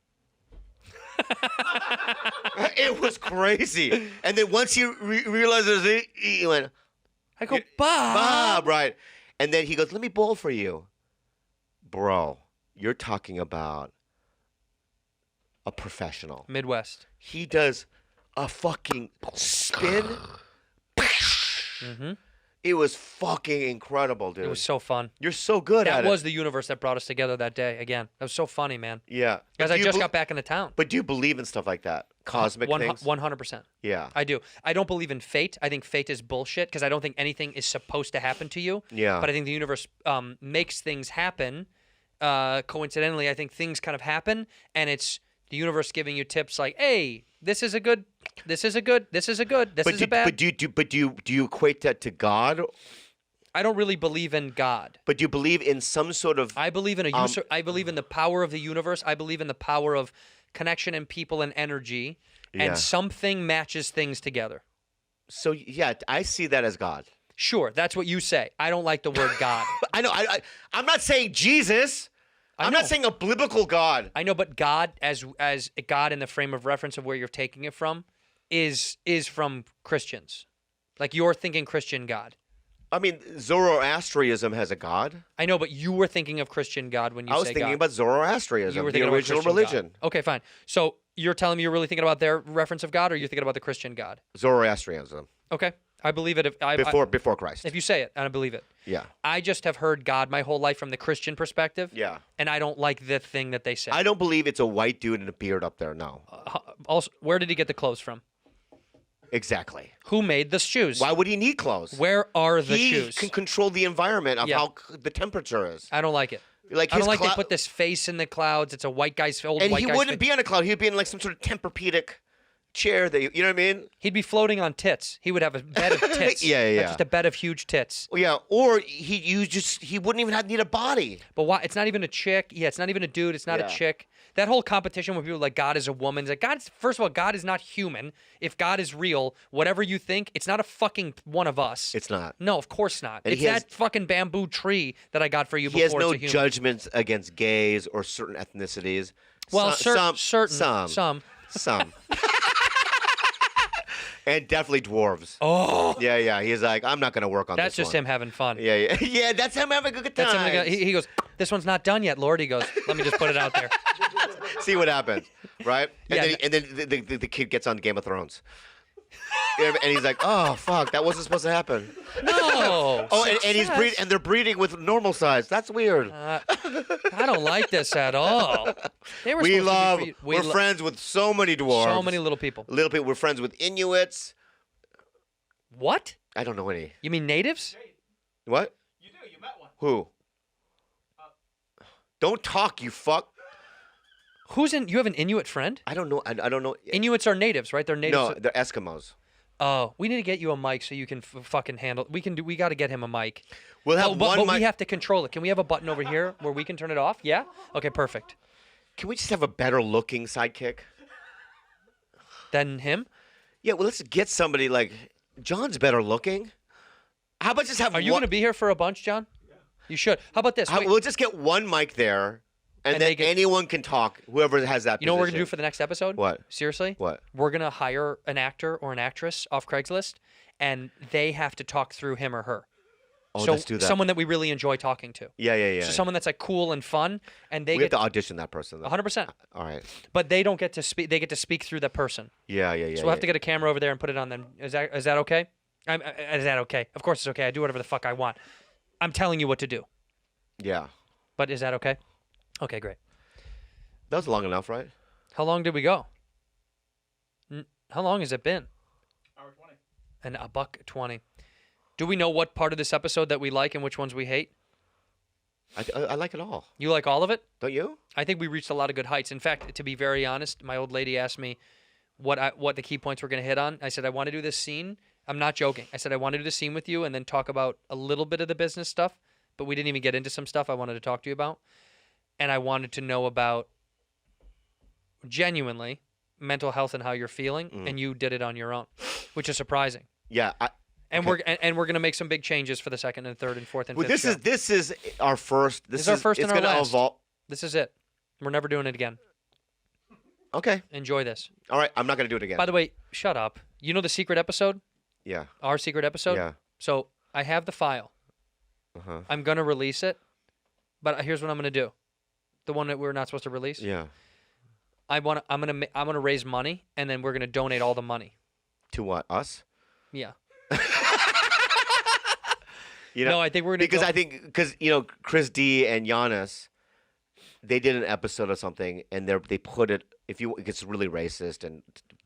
It was crazy. And then once he realizes it, he went, I go, Bob. right. And then he goes, let me bowl for you. Bro, you're talking about a professional. Midwest. He does a fucking spin. It was fucking incredible, dude. It was so fun. You're so good at it. That was the universe that brought us together that day. Again, that was so funny, man. Yeah. Guys, I just got back into town. But do you believe in stuff like that? Cosmic things? 100%. Yeah. I do. I don't believe in fate. I think fate is bullshit because I don't think anything is supposed to happen to you. Yeah. But I think the universe makes things happen. Coincidentally, I think things kind of happen, and it's the universe giving you tips like, hey, this is a good, this is a good, this is a good, this is a bad. But do you equate that to God? I don't really believe in God. But do you believe in some sort of... I believe in I believe in the power of the universe. I believe in the power of connection and people and energy, Yeah. and something matches things together. So, yeah, I see that as God. Sure, that's what you say. I don't like the word God. I know. I'm not saying Jesus. I'm know. not saying a biblical God. I know, but God, as God in the frame of reference of where you're taking it from, is from Christians. Like you're thinking Christian God. I mean, Zoroastrianism has a God. I know, but you were thinking of Christian God when you I say was thinking God. about Zoroastrianism, You were the thinking about original Christian religion. God. Okay, fine. So you're telling me you're really thinking about their reference of God, or you're thinking about the Christian God? Zoroastrianism. Okay, I believe it. Before Christ. If you say it, and I believe it. Yeah. I just have heard God my whole life from the Christian perspective. Yeah. And I don't like the thing that they say. I don't believe it's a white dude in a beard up there. No. Also, where did he get the clothes from? Exactly. Who made the shoes? Why would he need clothes? Where are the shoes? He can control the environment of Yeah. how the temperature is. I don't like it. Like I his don't like they clou- put this face in the clouds. It's a white guy's old And white he guy's wouldn't face. be on a cloud. He'd be in like some sort of Tempur-Pedic chair. That you know what I mean? He'd be floating on tits. He would have a bed of tits. Yeah, Like yeah. just a bed of huge tits. Well, yeah. Or he wouldn't even need a body. But why? It's not even a chick. Yeah, it's not even a dude. It's not Yeah. a chick. That whole competition with people like God is a woman. It's like first of all, God is not human. If God is real, whatever you think, it's not a fucking one of us. It's not. No, of course not. And It's he has- that fucking bamboo tree that I got for you He has before no it's a human. judgments against gays or certain ethnicities. Well, some. some. And definitely dwarves. Oh, Yeah. He's like, I'm not going to work on that's this just one. him having fun. Yeah. Yeah, that's him having a good time. That's him. He goes, this one's not done yet, Lord. He goes, let me just put it out there. See what happens, right? Yeah, And then the kid gets on Game of Thrones. And he's like, oh, fuck, that wasn't supposed to happen. No. Oh, and he's Success. and they're breeding with normal size. That's weird. I don't like this at all. They were we supposed love, to be we're friends with so many dwarves. so many little people. Little people. We're friends with Inuits. What? I don't know any. You mean natives? What? You do. You met one. Who? Don't talk, you fuck. You have an Inuit friend? I don't know. I don't know. Inuits are natives, right? They're natives. No, they're Eskimos. Oh, we need to get you a mic so you can fucking handle. We got to get him a mic. We'll have But one mic. we have to control it. Can we have a button over here where we can turn it off? Yeah? Okay, perfect. Can we just have a better looking sidekick? Then him? Yeah, well, let's get somebody like John's better looking. How about just have Are you going to be here for a bunch, John? You should. How about this? Wait, We'll just get one mic there, and And then they get- anyone can talk. Whoever has that. you know what we're going to do position. for the next episode? What? Seriously? What? We're going to hire an actor or an actress off Craigslist, and they have to talk through him or her. Oh, so let's do that. someone that we really enjoy talking to. Yeah. So someone that's like cool and fun, and they we have get to audition that person. Though. 100%. All right. But they don't get to speak. They get to speak through the person. Yeah. So we'll have to get a camera over there and put it on them. Is that okay? Is that okay? Of course it's okay. I do whatever the fuck I want. I'm telling you what to do. Yeah. But is that okay? Okay, great. That was long enough, right? How long did we go? How long has it been? Hour 20. And $1.20. Do we know what part of this episode that we like and which ones we hate? I like it all. You like all of it? Don't you? I think we reached a lot of good heights. In fact, to be very honest, my old lady asked me what the key points we're going to hit on. I said, I want to do this scene. I'm not joking. I said, I want to do the scene with you and then talk about a little bit of the business stuff, but we didn't even get into some stuff I wanted to talk to you about. And I wanted to know about genuinely mental health and how you're feeling, and you did it on your own, which is surprising. Yeah. And we're gonna make some big changes for the second and third and fourth and Well, fifth. this is our first. This is our first and it's our gonna last. evolve. This is it. We're never doing it again. Okay. Enjoy this. All right. I'm not gonna do it again. By the way, shut up. You know the secret episode? Yeah. Our secret episode? Yeah. So I have the file. Uh-huh. I'm gonna release it, but here's what I'm gonna do. The one that we're not supposed to release. Yeah. I'm gonna raise money, and then we're gonna donate all the money. To what? Us? Yeah. You know, No, I think we're gonna because Chris D and Giannis, they did an episode of something and they put it it gets really racist and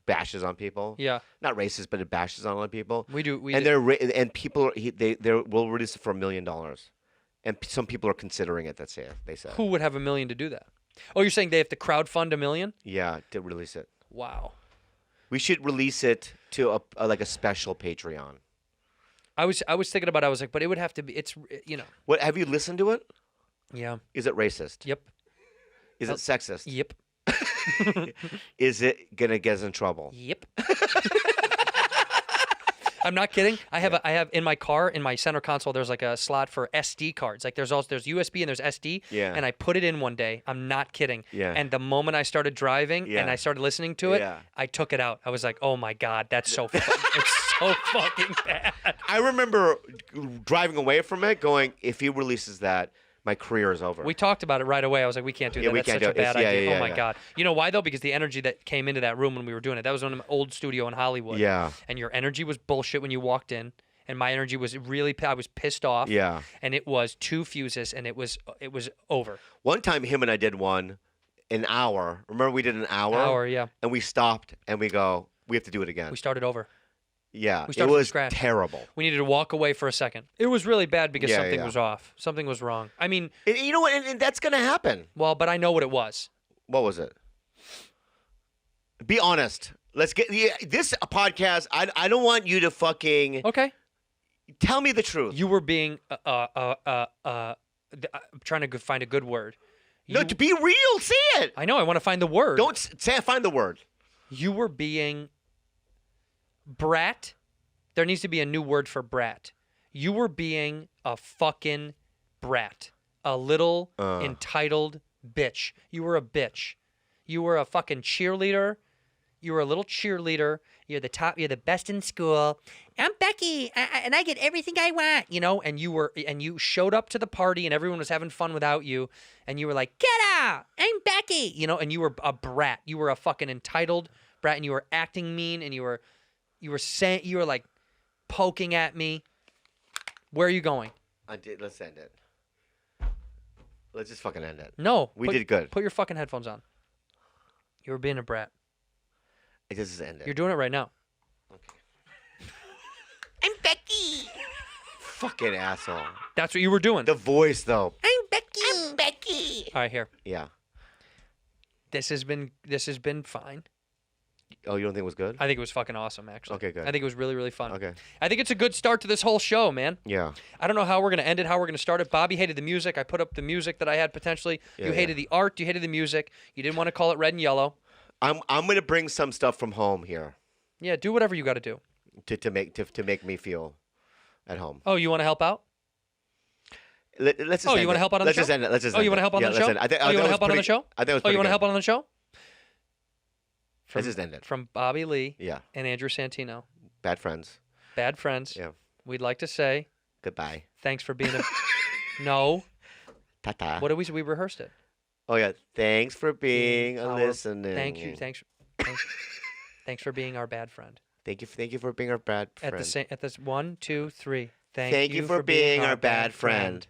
bashes on people. Yeah. Not racist, but it bashes on other people. We do. And people will release it for $1 million, and some people are considering it. They said. Who would have $1 million to do that? Oh, you're saying they have to crowdfund $1 million? Yeah, to release it. Wow. We should release it to like a special Patreon. I was thinking about it. I was like, but it would have to be. It's What have you listened to it? Yeah. Is it racist? Yep. Is it sexist? Yep. Is it gonna get us in trouble? Yep. I'm not kidding. I have in my car, in my center console, there's like a slot for SD cards. Like there's USB and there's SD. Yeah. And I put it in one day. I'm not kidding. Yeah. And the moment I started driving Yeah. and I started listening to it, Yeah. I took it out. I was like, oh my God, that's so it's so fucking bad. I remember driving away from it, going, "If he releases that, my career is over." We talked about it right away. I was like, we can't do Yeah, that. we That's can't such a do it. bad It's- yeah, idea. yeah, Oh my yeah. God. You know why though? Because the energy that came into that room when we were doing it, that was on an old studio in Hollywood. Yeah. And your energy was bullshit when you walked in. And my energy was I was pissed off. Yeah. And it was 2 fuses and it was over. One time, him and I did an hour. Remember, we did an hour. Hour, yeah. And we stopped and we go, "We have to do it again." We started over. Yeah. we It started from was scratch. terrible. We needed to walk away for a second. It was really bad because Yeah, something yeah. was off. Something was wrong. I mean, And you know what? And that's gonna happen. well, but I know what it was. What was it? Be honest. Let's get this podcast. I don't want you to fucking Okay. tell me the truth. You were being I'm trying to find a good word. No, to be real, say it. I know. I want to find the word. Don't say. Find the word. You were being brat. There needs to be a new word for brat. You were being a fucking brat. A little entitled bitch. You were a bitch. You were a fucking cheerleader. You were a little cheerleader. You're the top. You're the best in school. I'm Becky, and I get everything I want. And you showed up to the party, and everyone was having fun without you. And you were like, "Get out! I'm Becky." And you were a brat. You were a fucking entitled brat, and you were acting mean, and you were like poking at me. Where are you going? Let's end it. Let's just fucking end it. No, We did good. Put your fucking headphones on. You were being a brat. Let's just end it. You're doing it right now. I'm Becky. Fucking asshole. That's what you were doing. The voice, though. I'm Becky. I'm Becky. All right, here. Yeah. This has been fine. Oh, you don't think it was good? I think it was fucking awesome, actually. Okay, good. I think it was really, really fun. Okay. I think it's a good start to this whole show, man. Yeah. I don't know how we're going to end it, how we're going to start it. Bobby hated the music. I put up the music that I had potentially. Yeah, You hated the art. You hated the music. You didn't want to call it red and yellow. I'm gonna bring some stuff from home here Yeah, do whatever you got to do. to make me feel at home. Oh, you want to help out? Let's just Oh, end you want it. to help out on Let's the show? just end it. Let's just Oh, end you want to it. help out Yeah, on the let's show? end it. I think Oh, that you want to was help out on the pretty- show? I think it was Oh, you want pretty to help good. out on the show? Let's just end it. From Bobby Lee Yeah. and Andrew Santino. Bad friends. Bad friends. Yeah. We'd like to say Goodbye. thanks for being a... No. Ta-ta. What did we rehearsed it. Oh, yeah. Thanks for being a Our- listening. Thank you. Thanks for being our bad friend. Thank you for being our bad friend. At this 1, 2, 3. Thank you for being our bad friend.